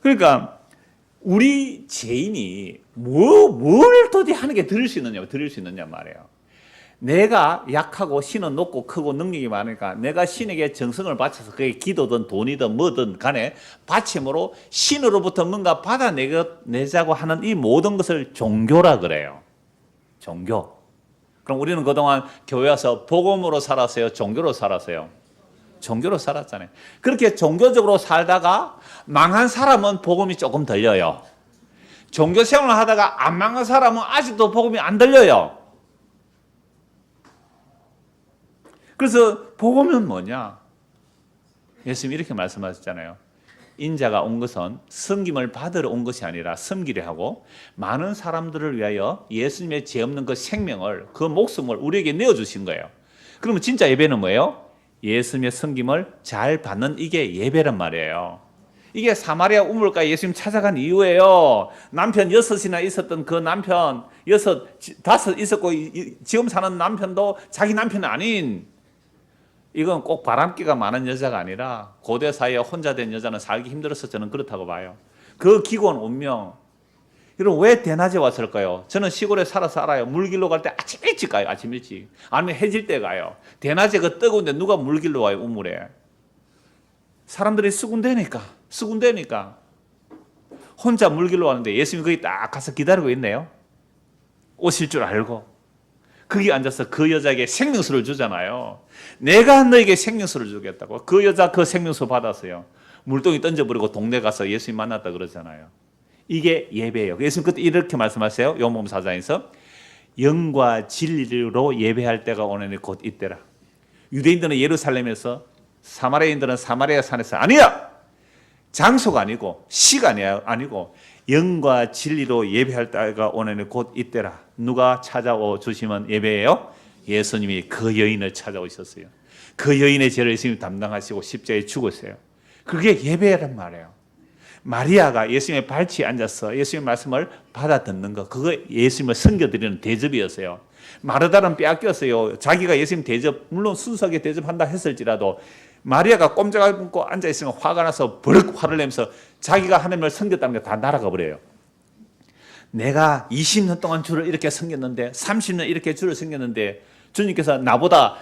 그러니까 우리 죄인이 뭘 도대체 하는 게 드릴 수 있느냐 말이에요. 내가 약하고 신은 높고 크고 능력이 많으니까 내가 신에게 정성을 바쳐서 그게 기도든 돈이든 뭐든 간에 바침으로 신으로부터 뭔가 받아내자고 하는 이 모든 것을 종교라 그래요. 종교. 그럼 우리는 그동안 교회 와서 복음으로 살았어요? 종교로 살았어요? 종교로 살았잖아요. 그렇게 종교적으로 살다가 망한 사람은 복음이 조금 들려요. 종교 생활을 하다가 안 망한 사람은 아직도 복음이 안 들려요. 그래서 복음은 뭐냐? 예수님이 이렇게 말씀하셨잖아요. 인자가 온 것은 섬김을 받으러 온 것이 아니라 섬기려 하고 많은 사람들을 위하여 예수님의 죄 없는 그 생명을, 그 목숨을 우리에게 내어주신 거예요. 그러면 진짜 예배는 뭐예요? 예수님의 섬김을 잘 받는 이게 예배란 말이에요. 이게 사마리아 우물가에 예수님 찾아간 이유예요. 남편 6이나 있었던 그 남편 5 있었고 지금 사는 남편도 자기 남편이 아닌, 이건 꼭 바람기가 많은 여자가 아니라 고대 사회에 혼자 된 여자는 살기 힘들어서 저는 그렇다고 봐요. 그 기곤 운명. 여러분 왜 대낮에 왔을까요? 저는 시골에 살아서 알아요. 물길로 갈 때 아침 일찍 가요. 아침 일찍. 아니면 해질 때 가요. 대낮에 그 뜨거운데 누가 물길로 와요. 우물에. 사람들이 수군대니까 혼자 물길로 왔는데 예수님이 거기 딱 가서 기다리고 있네요. 오실 줄 알고. 거기 앉아서 그 여자에게 생명수를 주잖아요. 내가 너에게 생명수를 주겠다고. 그 여자 그 생명수 받았어요. 물동이 던져버리고 동네 가서 예수님 만났다 그러잖아요. 이게 예배예요. 예수님 그때 이렇게 말씀하세요. 요한복음 4장에서 영과 진리로 예배할 때가 오느니 곧 이때라. 유대인들은 예루살렘에서, 사마리아인들은 사마리아 산에서. 아니야! 장소가 아니고 시간이 아니고 영과 진리로 예배할 때가 오느니 곧 이때라. 누가 찾아오 주시면 예배예요? 예수님이 그 여인을 찾아오셨어요. 그 여인의 죄를 예수님이 담당하시고 십자가에 죽었어요. 그게 예배란 말이에요. 마리아가 예수님의 발치에 앉아서 예수님의 말씀을 받아 듣는 거, 그거 예수님을 섬겨드리는 대접이었어요. 마르다는 빼앗겼어요. 자기가 예수님 대접, 물론 순수하게 대접한다 했을지라도 마리아가 꼼짝을 끊고 앉아있으면 화가 나서 버럭 화를 내면서 자기가 하나님을 섬겼다는 게 다 날아가 버려요. 내가 20년 동안 주를 이렇게 섬겼는데, 30년 이렇게 주를 섬겼는데 주님께서 나보다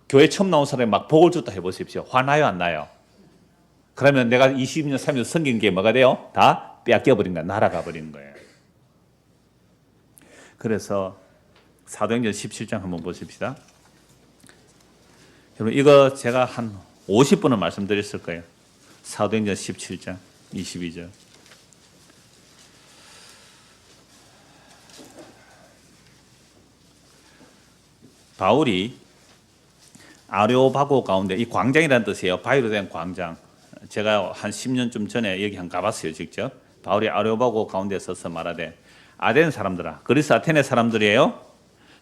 교회 처음 나온 사람이 막 복을 줬다 해보십시오. 화나요 안 나요? 그러면 내가 20년 30년 섬긴 게 뭐가 돼요? 다 빼앗겨버린 거야. 날아가 버리는 거예요. 그래서 사도행전 17장 한번 보십시다. 여러분 이거 제가 한 50번은 말씀드렸을 거예요. 사도행전 17장 22절. 바울이 아레오바고 가운데, 이 광장이라는 뜻이에요. 바위로 된 광장. 제가 한 10년쯤 전에 여기 한 가봤어요, 직접. 바울이 아레오바고 가운데 서서 말하되, 아덴 사람들아, 그리스 아테네 사람들이에요.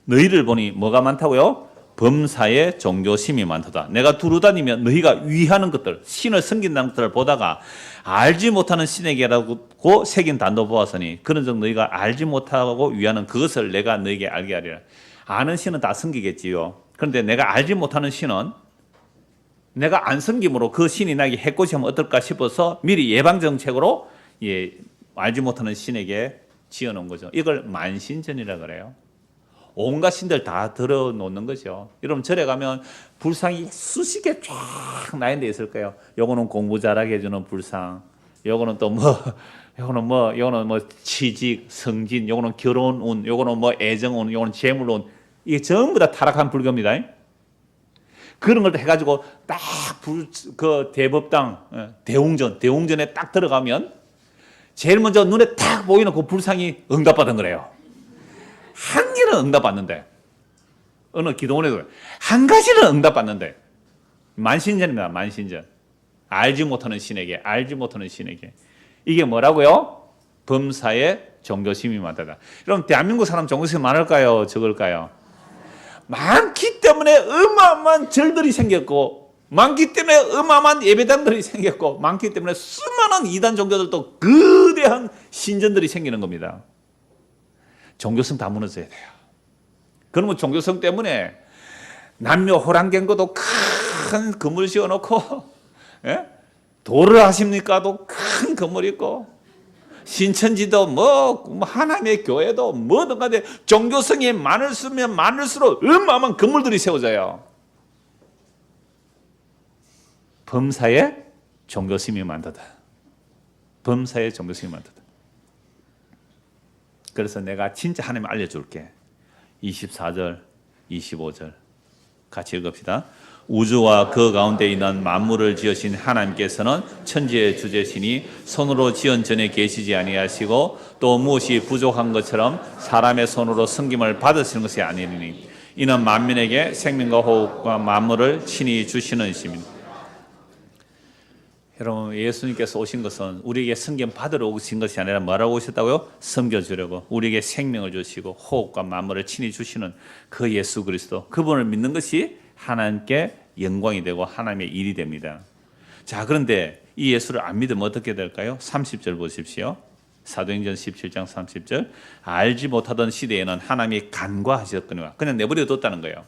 너희를 보니 뭐가 많다고요? 범사에 종교심이 많도다. 내가 두루 다니면 너희가 위하는 것들, 신을 섬긴다는 것들을 보다가 알지 못하는 신에게라고 새긴 단도 보았으니 그런즉 너희가 알지 못하고 위하는 그것을 내가 너희에게 알게 하리라. 아는 신은 다 섬기겠지요. 그런데 내가 알지 못하는 신은 내가 안 섬김으로 그 신이 나에게 해코지 하면 어떨까 싶어서 미리 예방정책으로 알지 못하는 신에게 지어놓은 거죠. 이걸 만신전이라 그래요. 온갖 신들 다 들어놓는 거죠. 여러분 절에 가면 불상이 수십 개 쫙 나인 데 있을 거예요. 요거는 공부 잘하게 해주는 불상, 요거는 또 요거는 취직, 성진, 요거는 결혼운, 요거는 애정운, 요거는 재물운. 이게 전부 다 타락한 불교입니다. 그런 걸 해가지고 딱 그 대법당 대웅전에 딱 들어가면 제일 먼저 눈에 딱 보이는 그 불상이 응답받은 거래요. 한 개는 응답받는데, 어느 기도원에도 한 가지는 응답받는데, 만신전입니다. 만신전. 알지 못하는 신에게. 이게 뭐라고요? 범사에 종교심이 많다다. 그럼 대한민국 사람 종교심이 많을까요? 적을까요? 많기 때문에 어마어마한 절들이 생겼고, 많기 때문에 어마어마한 예배당들이 생겼고, 많기 때문에 수많은 이단 종교들도 거대한 신전들이 생기는 겁니다. 종교성 다 무너져야 돼요. 그러면 종교성 때문에 남녀 호랑경고도 큰 건물 지어놓고, 도를 하십니까도 큰 건물 있고, 신천지도 하나님의 교회도 뭐든 간에 종교성이 많을수록 어마어마한 건물들이 세워져요. 범사에 종교심이 많다다. 범사에 종교심이 많다다. 그래서 내가 진짜 하나님 알려줄게. 24절, 25절 같이 읽읍시다. 우주와 그 가운데 있는 만물을 지으신 하나님께서는 천지의 주제시니 손으로 지은 전에 계시지 아니하시고 또 무엇이 부족한 것처럼 사람의 손으로 섬김을 받으시는 것이 아니니 이는 만민에게 생명과 호흡과 만물을 친히 주시는 이십니다. 여러분, 예수님께서 오신 것은 우리에게 섬김 받으러 오신 것이 아니라 뭐라고 오셨다고요? 섬겨주려고. 우리에게 생명을 주시고 호흡과 만물을 친히 주시는 그 예수 그리스도, 그분을 믿는 것이 하나님께 영광이 되고 하나님의 일이 됩니다. 자, 그런데 이 예수를 안 믿으면 어떻게 될까요? 30절 보십시오. 사도행전 17장 30절. 알지 못하던 시대에는 하나님이 간과하셨거니와 그냥 내버려 뒀다는 거예요.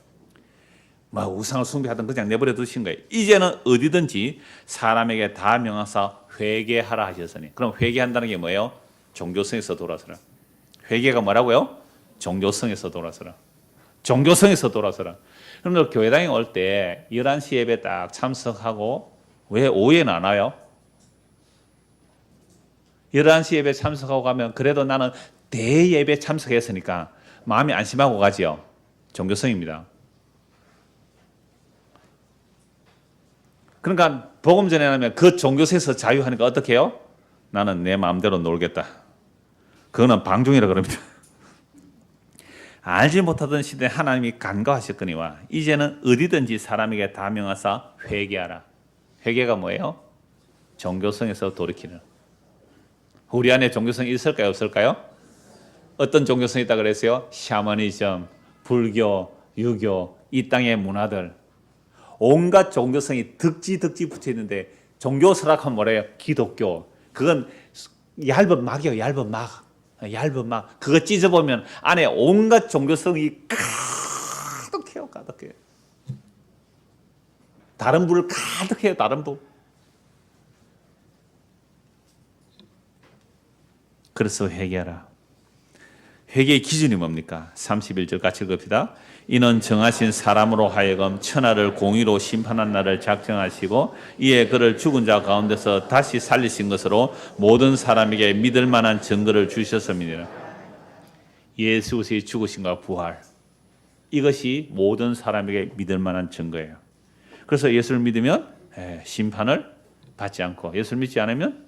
우상을 숭배하던 그냥 내버려 두신 거예요. 이제는 어디든지 사람에게 다 명하사 회개하라 하셨으니. 그럼 회개한다는 게 뭐예요? 종교성에서 돌아서라. 회개가 뭐라고요? 종교성에서 돌아서라. 종교성에서 돌아서라. 그럼 교회당에 올 때 11시 예배 딱 참석하고 왜 오후에는 안 와요? 11시 예배 참석하고 가면 그래도 나는 대예배 참석했으니까 마음이 안심하고 가지요. 종교성입니다. 그러니까 복음 전해하면 그 종교세에서 자유하니까 어떻게 해요? 나는 내 마음대로 놀겠다. 그거는 방종이라 그럽니다. 알지 못하던 시대에 하나님이 간과하셨거니와 이제는 어디든지 사람에게 다 명하사 회개하라. 회개가 뭐예요? 종교성에서 돌이키는. 우리 안에 종교성이 있을까요? 없을까요? 어떤 종교성이 있다고 그랬어요? 샤머니즘, 불교, 유교, 이 땅의 문화들. 온갖 종교성이 득지 붙어 있는데 종교 설악하면 뭐래요? 기독교. 그건 얇은 막이에요. 얇은 막. 그거 찢어보면 안에 온갖 종교성이 가득해요. 다른 불을 가득해요. 다른 불. 그래서 회개하라. 회개의 기준이 뭡니까? 31절 같이 읽읍시다. 이는 정하신 사람으로 하여금 천하를 공의로 심판한 날을 작정하시고 이에 그를 죽은 자 가운데서 다시 살리신 것으로 모든 사람에게 믿을 만한 증거를 주셨습니다. 예수의 죽으심과 부활, 이것이 모든 사람에게 믿을 만한 증거예요. 그래서 예수를 믿으면 심판을 받지 않고, 예수를 믿지 않으면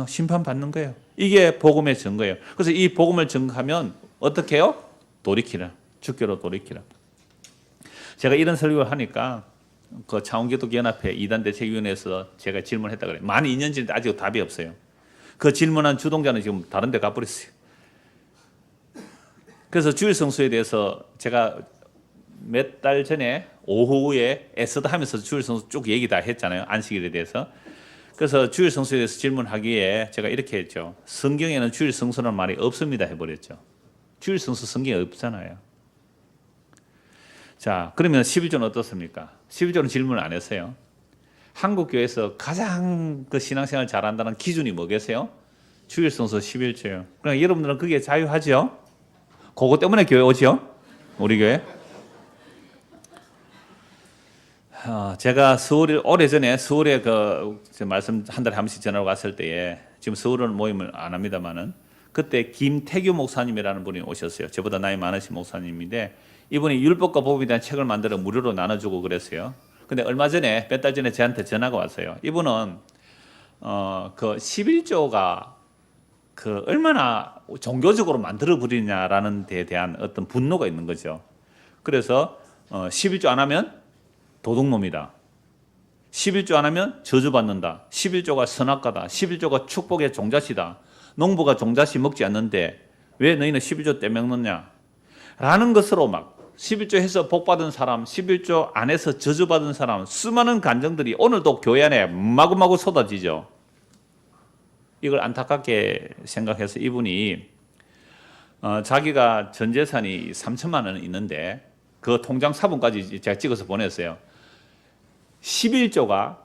심판받는 거예요. 이게 복음의 증거예요. 그래서 이 복음을 증거하면 어떻게 해요? 돌이키라. 주께로 돌이키라. 제가 이런 설교를 하니까 그 창원기독연합회 이단대책위원회에서 제가 질문했다 그래요. 만 2년 전인데 아직 답이 없어요. 그 질문한 주동자는 지금 다른 데 가버렸어요. 그래서 주일 성수에 대해서 제가 몇 달 전에 오후에 에스더 하면서 주일 성수 쭉 얘기 다 했잖아요. 안식일에 대해서. 그래서 주일 성수에 대해서 질문하기에 제가 이렇게 했죠. 성경에는 주일 성수라는 말이 없습니다 해버렸죠. 주일 성수 성경에 없잖아요. 자, 그러면 11조는 어떻습니까? 11조는 질문을 안 했어요. 한국 교회에서 가장 그 신앙생활 잘한다는 기준이 뭐겠어요? 주일 성수 11조요. 그러니까 여러분들은 그게 자유하죠? 그거 때문에 교회 오죠? 우리 교회? 제가 오래전에 서울에 말씀 한 달에 한 번씩 전화로 갔을 때에 지금 서울은 모임을 안 합니다만은 그때 김태규 목사님이라는 분이 오셨어요. 저보다 나이 많으신 목사님인데 이분이 율법과 법에 대한 책을 만들어 무료로 나눠주고 그랬어요. 근데 얼마 전에 몇 달 전에 저한테 전화가 왔어요. 이분은 그 11조가 그 얼마나 종교적으로 만들어 버리냐라는 데 대한 어떤 분노가 있는 거죠. 그래서 11조 안 하면 도둑놈이다. 11조 안 하면 저주받는다. 11조가 선악과다. 11조가 축복의 종자시다. 농부가 종자씨 먹지 않는데 왜 너희는 11조 떼먹느냐? 라는 것으로 막 11조 해서 복받은 사람, 11조 안에서 저주받은 사람, 수많은 간증들이 오늘도 교회 안에 마구마구 쏟아지죠. 이걸 안타깝게 생각해서 이분이 자기가 전 재산이 3천만 원 있는데 그 통장 사본까지 제가 찍어서 보냈어요. 11조가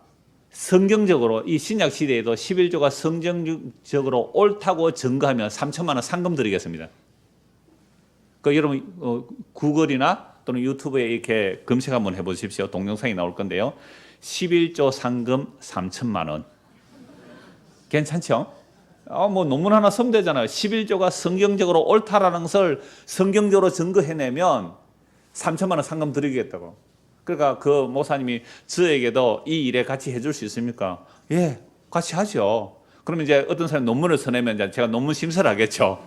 성경적으로 이 신약 시대에도 11조가 성경적으로 옳다고 증거하면 3천만 원 상금 드리겠습니다. 그 여러분 구글이나 또는 유튜브에 이렇게 검색 한번 해보십시오. 동영상이 나올 건데요. 11조 상금 3천만 원. 괜찮죠? 뭐 논문 하나 쓰면 되잖아요. 11조가 성경적으로 옳다라는 것을 성경적으로 증거해내면 3천만 원 상금 드리겠다고. 그러니까 그 목사님이 저에게도 이 일에 같이 해줄 수 있습니까? 예, 같이 하죠. 그러면 이제 어떤 사람이 논문을 써내면 이제 제가 논문 심사를 하겠죠.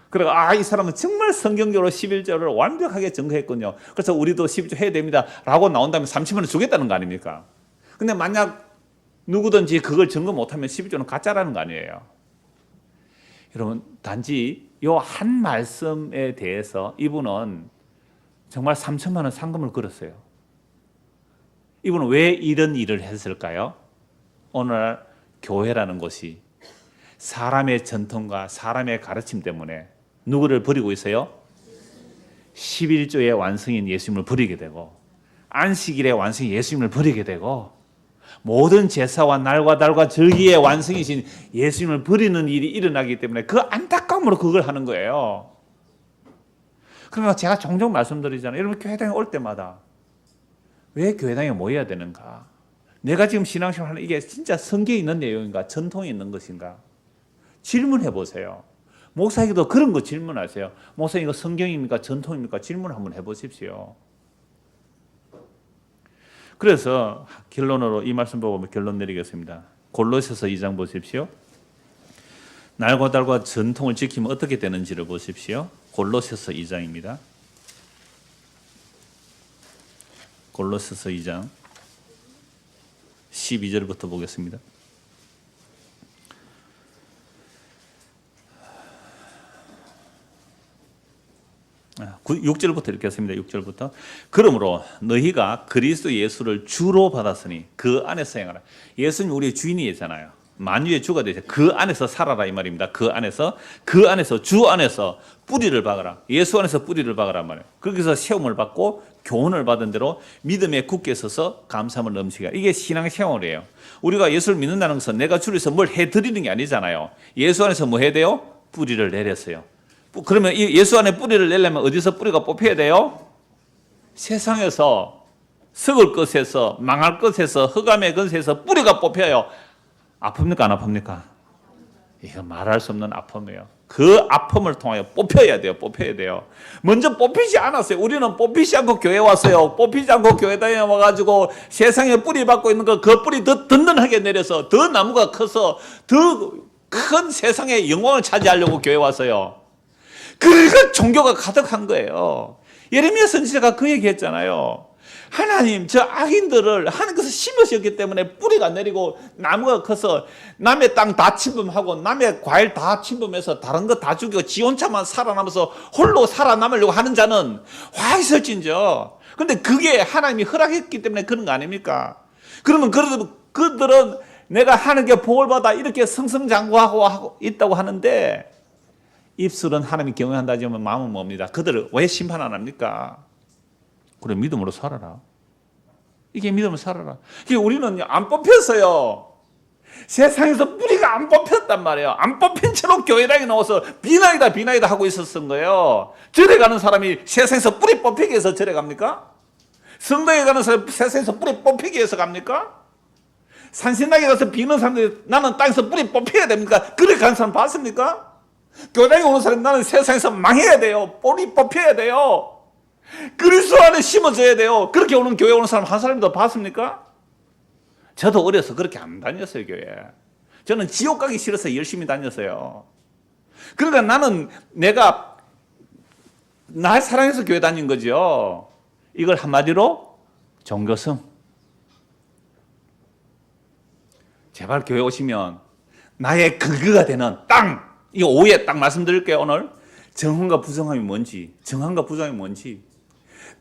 그리고 이 사람은 정말 성경적으로 11조를 완벽하게 증거했군요. 그래서 우리도 11조 해야 됩니다. 라고 나온다면 30만 원 주겠다는 거 아닙니까? 근데 만약 누구든지 그걸 증거 못하면 12조는 가짜라는 거 아니에요. 여러분, 단지 이 한 말씀에 대해서 이분은 정말 3천만 원 상금을 걸었어요. 이분은 왜 이런 일을 했을까요? 오늘 교회라는 곳이 사람의 전통과 사람의 가르침 때문에 누구를 버리고 있어요? 11조의 완성인 예수님을 버리게 되고 안식일의 완성인 예수님을 버리게 되고 모든 제사와 날과 달과 절기의 완성이신 예수님을 버리는 일이 일어나기 때문에 그 안타까움으로 그걸 하는 거예요. 그러니까 제가 종종 말씀드리잖아요. 여러분 교회당에 올 때마다 왜 교회당에 모여야 되는가? 내가 지금 신앙생활 하는 이게 진짜 성경에 있는 내용인가? 전통에 있는 것인가? 질문해 보세요. 목사에게도 그런 거 질문하세요. 목사님 이거 성경입니까? 전통입니까? 질문 한번 해보십시오. 그래서 결론으로 이 말씀 보고 결론 내리겠습니다. 골로새서 2장 보십시오. 날과 달과 전통을 지키면 어떻게 되는지를 보십시오. 골로새서 2장입니다. 골로새서 2장 12절부터 보겠습니다. 6절부터 읽겠습니다. 6절부터. 그러므로 너희가 그리스도 예수를 주로 받았으니 그 안에서 행하라. 예수님 우리의 주인이잖아요. 만유의 주가 되죠. 그 안에서 살아라 이 말입니다. 그 안에서 주 안에서 뿌리를 박아라. 예수 안에서 뿌리를 박아라 말이에요. 거기서 세움을 받고 교훈을 받은 대로 믿음에 굳게 서서 감사함을 넘치게. 이게 신앙생활이에요. 우리가 예수를 믿는다는 것은 내가 주를 위해서 뭘 해드리는 게 아니잖아요. 예수 안에서 뭐 해야 돼요? 뿌리를 내렸어요. 그러면 이 예수 안에 뿌리를 내려면 어디서 뿌리가 뽑혀야 돼요? 세상에서 썩을 것에서 망할 것에서 흑암의 것에서 뿌리가 뽑혀요. 아픕니까 안 아픕니까? 이거 말할 수 없는 아픔이에요. 그 아픔을 통하여 뽑혀야 돼요. 뽑혀야 돼요. 먼저 뽑히지 않았어요. 우리는 뽑히지 않고 교회 왔어요. 뽑히지 않고 교회당에 와가지고 세상에 뿌리 받고 있는 그 뿌리 더 든든하게 내려서 더 나무가 커서 더 큰 세상의 영광을 차지하려고 교회 왔어요. 그러니까 종교가 가득한 거예요. 예레미야 선지자가 그 얘기했잖아요. 하나님 저 악인들을 하나님께서 심으셨기 때문에 뿌리가 내리고 나무가 커서 남의 땅 다 침범하고 남의 과일 다 침범해서 다른 거 다 죽이고 지 혼자만 살아남아서 홀로 살아남으려고 하는 자는 화 있을진저. 근데 그게 하나님이 허락했기 때문에 그런 거 아닙니까? 그러면 그들은 내가 하나님께 복을 받아 이렇게 승승장구하고 있다고 하는데 입술은 하나님이 경외한다지만 마음은 뭡니다. 그들을 왜 심판 안 합니까? 그래, 믿음으로 살아라. 이게 믿음으로 살아라. 이게 우리는 안 뽑혔어요. 세상에서 뿌리가 안 뽑혔단 말이에요. 안 뽑힌 채로 교회당에 나와서 비나이다 하고 있었던 거예요. 절에 가는 사람이 세상에서 뿌리 뽑히기 위해서 절에 갑니까? 성당에 가는 사람이 세상에서 뿌리 뽑히기 위해서 갑니까? 산신당에 가서 비는 사람들이 나는 땅에서 뿌리 뽑혀야 됩니까? 그래 가는 사람 봤습니까? 교회당에 오는 사람이 나는 세상에서 망해야 돼요. 뿌리 뽑혀야 돼요. 그리스도 안에 심어져야 돼요. 그렇게 오는 교회 오는 사람 한 사람도 봤습니까? 저도 어려서 그렇게 안 다녔어요, 교회. 저는 지옥 가기 싫어서 열심히 다녔어요. 그러니까 나는 내가 날 사랑해서 교회 다닌 거죠. 이걸 한마디로 종교성. 제발 교회 오시면 나의 근거가 되는 땅, 이거 오후에 딱 말씀드릴게요. 오늘 정함과 부정함이 뭔지, 정함과 부정함이 뭔지.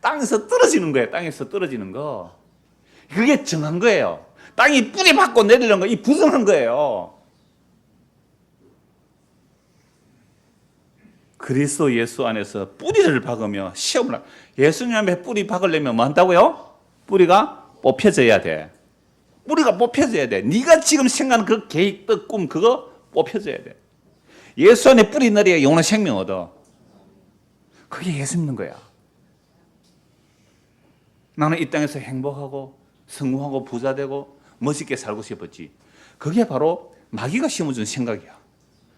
땅에서 떨어지는 거예요. 땅에서 떨어지는 거. 그게 정한 거예요. 땅이 뿌리 받고 내리는 거, 이 부정한 거예요. 그리스도 예수 안에서 뿌리를 박으며 시험을 예수님 앞에 뿌리 박으려면 뭐 한다고요? 뿌리가 뽑혀져야 돼. 뿌리가 뽑혀져야 돼. 네가 지금 생각하는 그 계획, 뜻, 꿈 그거 뽑혀져야 돼. 예수 안에 뿌리 내려야 영원한 생명 얻어. 그게 예수 믿는 거야. 나는 이 땅에서 행복하고 성공하고 부자 되고 멋있게 살고 싶었지. 그게 바로 마귀가 심어준 생각이야.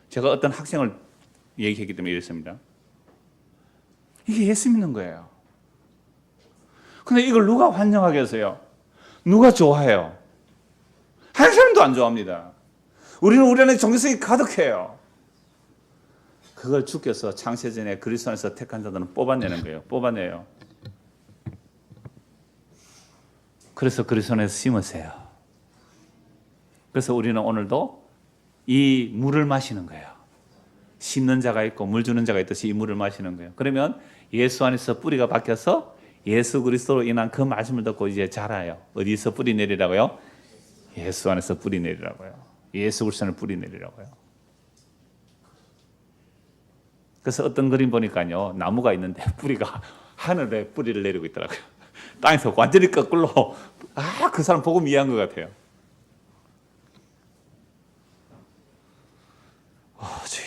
제가 어떤 학생을 얘기했기 때문에 이랬습니다. 이게 예수 믿는 거예요. 근데 이걸 누가 환영하겠어요? 누가 좋아해요? 한 사람도 안 좋아합니다. 우리는 우리 안에 정체성이 가득해요. 그걸 주께서 창세전에 그리스도 안에서 택한 자들은 뽑아내는 거예요. 뽑아내요. 그래서 그리스도 안에서 심으세요. 그래서 우리는 오늘도 이 물을 마시는 거예요. 심는 자가 있고 물 주는 자가 있듯이 이 물을 마시는 거예요. 그러면 예수 안에서 뿌리가 박혀서 예수 그리스도로 인한 그 말씀을 듣고 이제 자라요. 어디서 뿌리 내리라고요? 예수 안에서 뿌리 내리라고요. 예수 그리스도 안에 뿌리 내리라고요. 그래서 어떤 그림 보니까요, 나무가 있는데 뿌리가 하늘에 뿌리를 내리고 있더라고요. 땅에서 완전히 거꾸로. 그 사람 복음 이해한 것 같아요. 주여.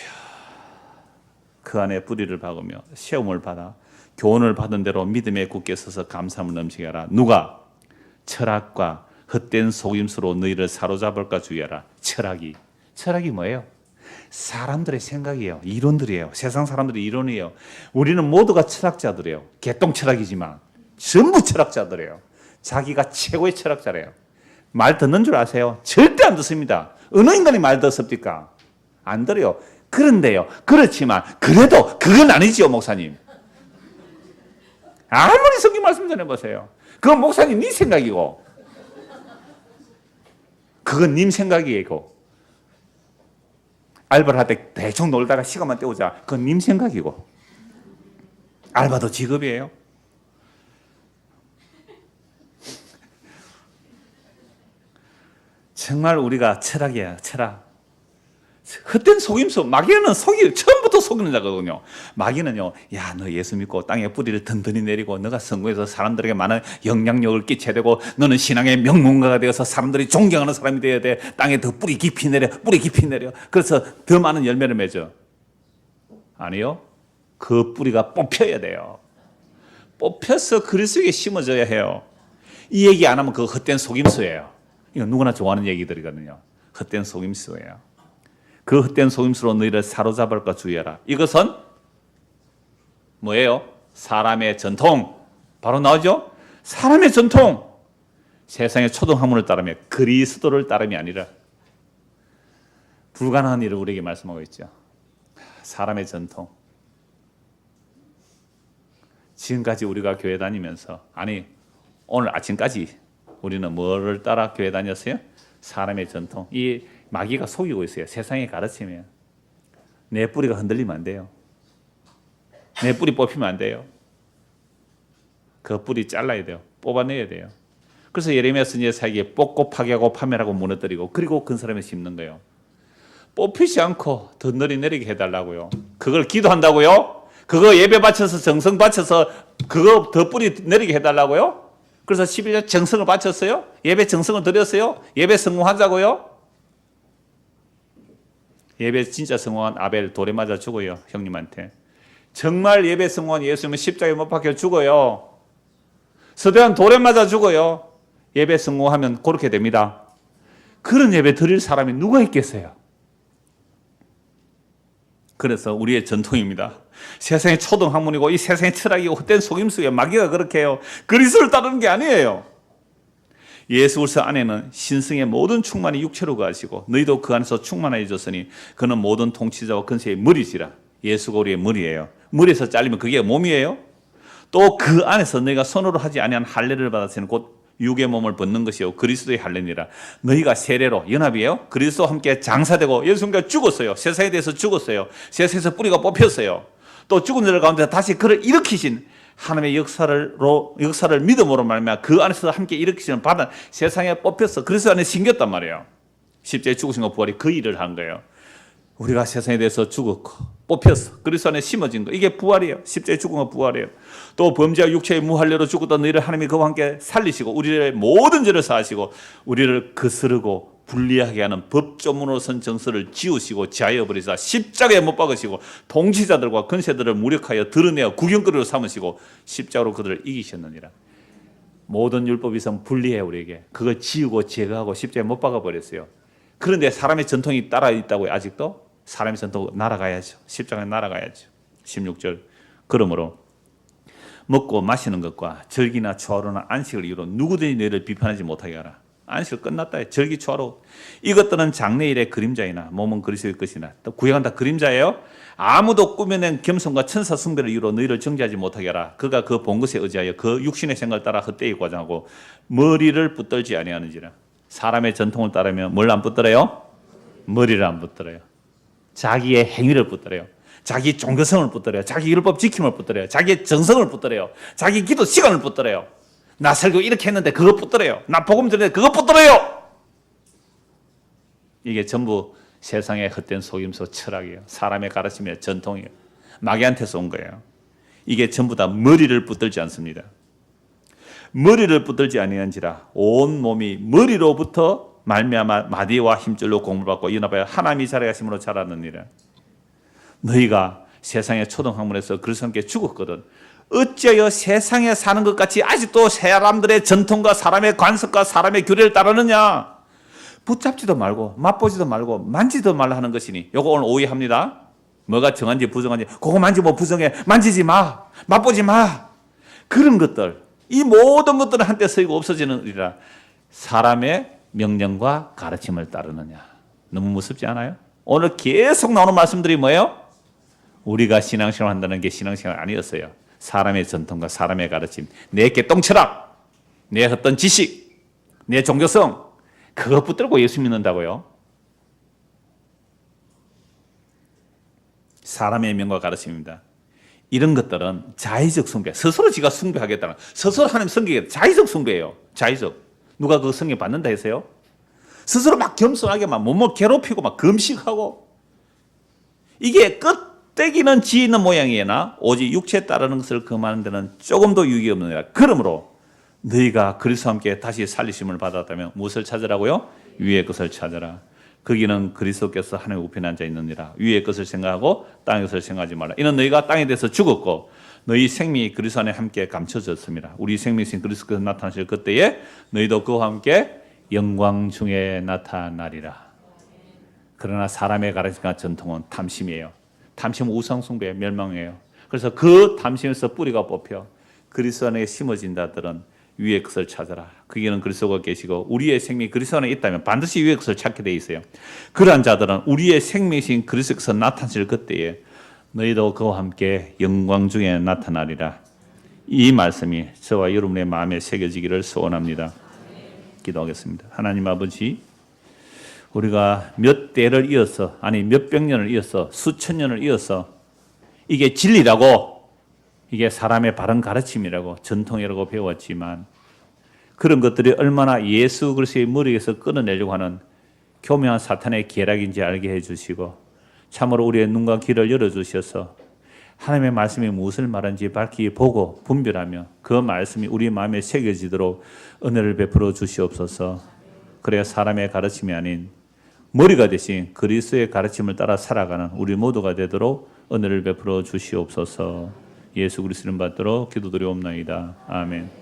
그 안에 뿌리를 박으며 시험을 받아 교훈을 받은 대로 믿음에 굳게 서서 감사함을 넘치게 하라. 누가 철학과 헛된 속임수로 너희를 사로잡을까 주의하라. 철학이 뭐예요? 사람들의 생각이에요. 이론들이에요. 세상 사람들의 이론이에요. 우리는 모두가 철학자들이에요. 개똥 철학이지만 전부 철학자들이에요. 자기가 최고의 철학자래요. 말 듣는 줄 아세요? 절대 안 듣습니다. 어느 인간이 말 듣습니까? 안 들어요. 그런데요. 그렇지만 그래도 그건 아니지요, 목사님. 아무리 성경 말씀 전해보세요. 그건 목사님 네 생각이고 그건 님 생각이고 알바를 할 때 대충 놀다가 시간만 때우자. 그건 님 생각이고 알바도 직업이에요. 정말 우리가 철학이에요. 철학. 헛된 속임수. 마귀는 처음부터 속이는 자거든요. 마귀는요, 야, 너 예수 믿고 땅에 뿌리를 든든히 내리고 너가 성공해서 사람들에게 많은 영향력을 끼쳐야 되고 너는 신앙의 명문가가 되어서 사람들이 존경하는 사람이 되어야 돼. 땅에 더 뿌리 깊이 내려. 그래서 더 많은 열매를 맺어. 아니요. 그 뿌리가 뽑혀야 돼요. 뽑혀서 그리스도에게 심어져야 해요. 이 얘기 안 하면 그거 헛된 속임수예요. 이거 누구나 좋아하는 얘기들이거든요. 헛된 속임수예요. 그 헛된 속임수로 너희를 사로잡을까 주의하라. 이것은 뭐예요? 사람의 전통. 바로 나오죠? 사람의 전통. 세상의 초등학문을 따르며 그리스도를 따름이 아니라 불가능한 일을 우리에게 말씀하고 있죠. 사람의 전통. 지금까지 우리가 교회 다니면서 오늘 아침까지 우리는 뭐를 따라 교회 다녔어요? 사람의 전통. 이 마귀가 속이고 있어요. 세상의 가르침이에요. 내 뿌리가 흔들리면 안 돼요. 내 뿌리 뽑히면 안 돼요. 그 뿌리 잘라야 돼요. 뽑아내야 돼요. 그래서 예레미야 선지자에게 뽑고 파괴하고 파멸하고 무너뜨리고 그리고 그 사람을 심는 거예요. 뽑히지 않고 더 내리게 해달라고요. 그걸 기도한다고요? 그거 예배 바쳐서 정성 바쳐서 그거 더 뿌리 내리게 해달라고요? 그래서 11년 정성을 바쳤어요? 예배 정성을 드렸어요? 예배 성공하자고요? 예배 진짜 성공한 아벨 돌에 맞아 죽어요. 형님한테. 정말 예배 성공한 예수님은 십자가에 못 박혀 죽어요. 서대한 돌에 맞아 죽어요. 예배 성공하면 그렇게 됩니다. 그런 예배 드릴 사람이 누가 있겠어요? 그래서 우리의 전통입니다. 세상의 초등학문이고 이 세상의 철학이고 헛된 속임수예요. 마귀가 그렇게 해요. 그리스도를 따르는 게 아니에요. 예수 그리스도 안에는 신성의 모든 충만이 육체로 거하시고 너희도 그 안에서 충만해졌으니 그는 모든 통치자와 근세의 머리시라. 예수가 우리의 머리예요. 머리에서 잘리면 그게 몸이에요. 또 그 안에서 너희가 손으로 하지 아니한 할례를 받았으니 곧 육의 몸을 벗는 것이요 그리스도의 할례니라. 너희가 세례로 연합이에요. 그리스도와 함께 장사되고 예수님과 죽었어요. 세상에 대해서 죽었어요. 세상에서 뿌리가 뽑혔어요. 또 죽은 자들 가운데 다시 그를 일으키신 하나님의 역사를 믿음으로 말미암아 그 안에서 함께 일으키시는 바다 세상에 뽑혀서 그리스도 안에 심겼단 말이에요. 십자가에 죽으신 것 부활이 그 일을 한 거예요. 우리가 세상에 대해서 죽었고 뽑혔어. 그리스도 안에 심어진 거. 이게 부활이에요. 십자가에 죽은 거 부활이에요. 또 범죄와 육체의 무할례로 죽었던 너희를 하나님이 그와 함께 살리시고 우리의 모든 죄를 사하시고 우리를 거스르고 불리하게 하는 법조문으로 선 정서를 지우시고 제하여버리사 십자가에 못 박으시고 통치자들과 권세들을 무력하여 드러내어 구경거리로 삼으시고 십자가로 그들을 이기셨느니라. 모든 율법이 불리해요. 우리에게. 그걸 지우고 제거하고 십자가에 못 박아버렸어요. 그런데 사람의 전통이 따라 있다고요. 아직도? 사람의 전통 날아가야죠. 십자가에 날아가야죠. 16절. 그러므로 먹고 마시는 것과 절기나 초하루나 안식을 이유로 누구든지 너희를 비판하지 못하게 하라. 안식을 끝났다. 절기 초하루. 이것들은 장래일의 그림자이나 몸은 그리스도의 것이나 또 구약은 다 그림자예요. 아무도 꾸며낸 겸손과 천사 숭배를 이유로 너희를 정죄하지 못하게 하라. 그가 그 본 것에 의지하여 그 육신의 생각을 따라 헛되이 과장하고 머리를 붙들지 아니하는지라. 사람의 전통을 따르면 뭘 안 붙들어요? 머리를 안 붙들어요. 자기의 행위를 붙들어요. 자기 종교성을 붙들어요. 자기 율법 지킴을 붙들어요. 자기의 정성을 붙들어요. 자기 기도 시간을 붙들어요. 나 설교 이렇게 했는데 그거 붙들어요. 나 복음 전에 그거 붙들어요. 이게 전부 세상의 헛된 속임수 철학이에요. 사람의 가르침의 전통이에요. 마귀한테서 온 거예요. 이게 전부 다 머리를 붙들지 않습니다. 머리를 붙들지 아니한지라 온 몸이 머리로부터 말미암아 마디와 힘줄로 공을 받고 연합하여 하나님이 자라가심으로 자라느니라. 너희가 세상의 초등학문에서 그리스도와 함께 죽었거든. 어찌하여 세상에 사는 것 같이 아직도 사람들의 전통과 사람의 관습과 사람의 규례를 따르느냐. 붙잡지도 말고 맛보지도 말고 만지도 말라 하는 것이니. 요거 오늘 오해합니다. 뭐가 정한지 부정한지 그거 만지면 부정해. 만지지 마. 맛보지 마. 그런 것들, 이 모든 것들은 한때 쓰이고 없어지느니라. 사람의 명령과 가르침을 따르느냐. 너무 무섭지 않아요? 오늘 계속 나오는 말씀들이 뭐예요? 우리가 신앙생활 한다는 게 신앙생활 아니었어요. 사람의 전통과 사람의 가르침, 내 개똥철학, 내 어떤 지식, 내 종교성, 그거 붙들고 예수 믿는다고요. 사람의 명과 가르침입니다. 이런 것들은 자의적 숭배, 스스로 지가 숭배하겠다는, 스스로 하나님 섬기겠다. 자의적 숭배예요. 자의적. 누가 그 성경 받는다 했어요? 스스로 막 겸손하게 막 몸을 괴롭히고 막 금식하고, 이게 끝대기는 지 있는 모양이나 오직 육체에 따르는 것을 금하는 데는 조금도 유익이 없느니라. 그러므로 너희가 그리스도와 함께 다시 살리심을 받았다면 무엇을 찾으라고요? 위의 것을 찾으라. 거기는 그리스도께서 하나님 우편에 앉아 있느니라. 위의 것을 생각하고 땅의 것을 생각하지 말라. 이는 너희가 땅에 대해서 죽었고 너희 생명이 그리스도 안에 함께 감춰졌습니다. 우리 생명이신 그리스도께서 나타나실 그때에 너희도 그와 함께 영광 중에 나타나리라. 그러나 사람의 가르침과 전통은 탐심이에요. 탐심은 우상숭배, 멸망이에요. 그래서 그 탐심에서 뿌리가 뽑혀 그리스도 안에 심어진 자들은 위의 것을 찾아라. 거기는 그리스도가 계시고 우리의 생명이 그리스도 안에 있다면 반드시 위의 것을 찾게 돼 있어요. 그러한 자들은 우리의 생명이신 그리스도께서 나타나실 그때에 너희도 그와 함께 영광 중에 나타나리라. 이 말씀이 저와 여러분의 마음에 새겨지기를 소원합니다. 기도하겠습니다. 하나님 아버지, 우리가 몇 대를 이어서, 아니 몇백 년을 이어서, 수천 년을 이어서 이게 진리라고, 이게 사람의 바른 가르침이라고, 전통이라고 배웠지만 그런 것들이 얼마나 예수 그리스도의 머리에서 끊어내려고 하는 교묘한 사탄의 계략인지 알게 해주시고, 참으로 우리의 눈과 귀를 열어주셔서 하나님의 말씀이 무엇을 말하는지 밝히 보고 분별하며 그 말씀이 우리 마음에 새겨지도록 은혜를 베풀어 주시옵소서. 그래야 사람의 가르침이 아닌 머리가 되신 그리스도의 가르침을 따라 살아가는 우리 모두가 되도록 은혜를 베풀어 주시옵소서. 예수 그리스도를 받들어 기도드리옵나이다. 아멘.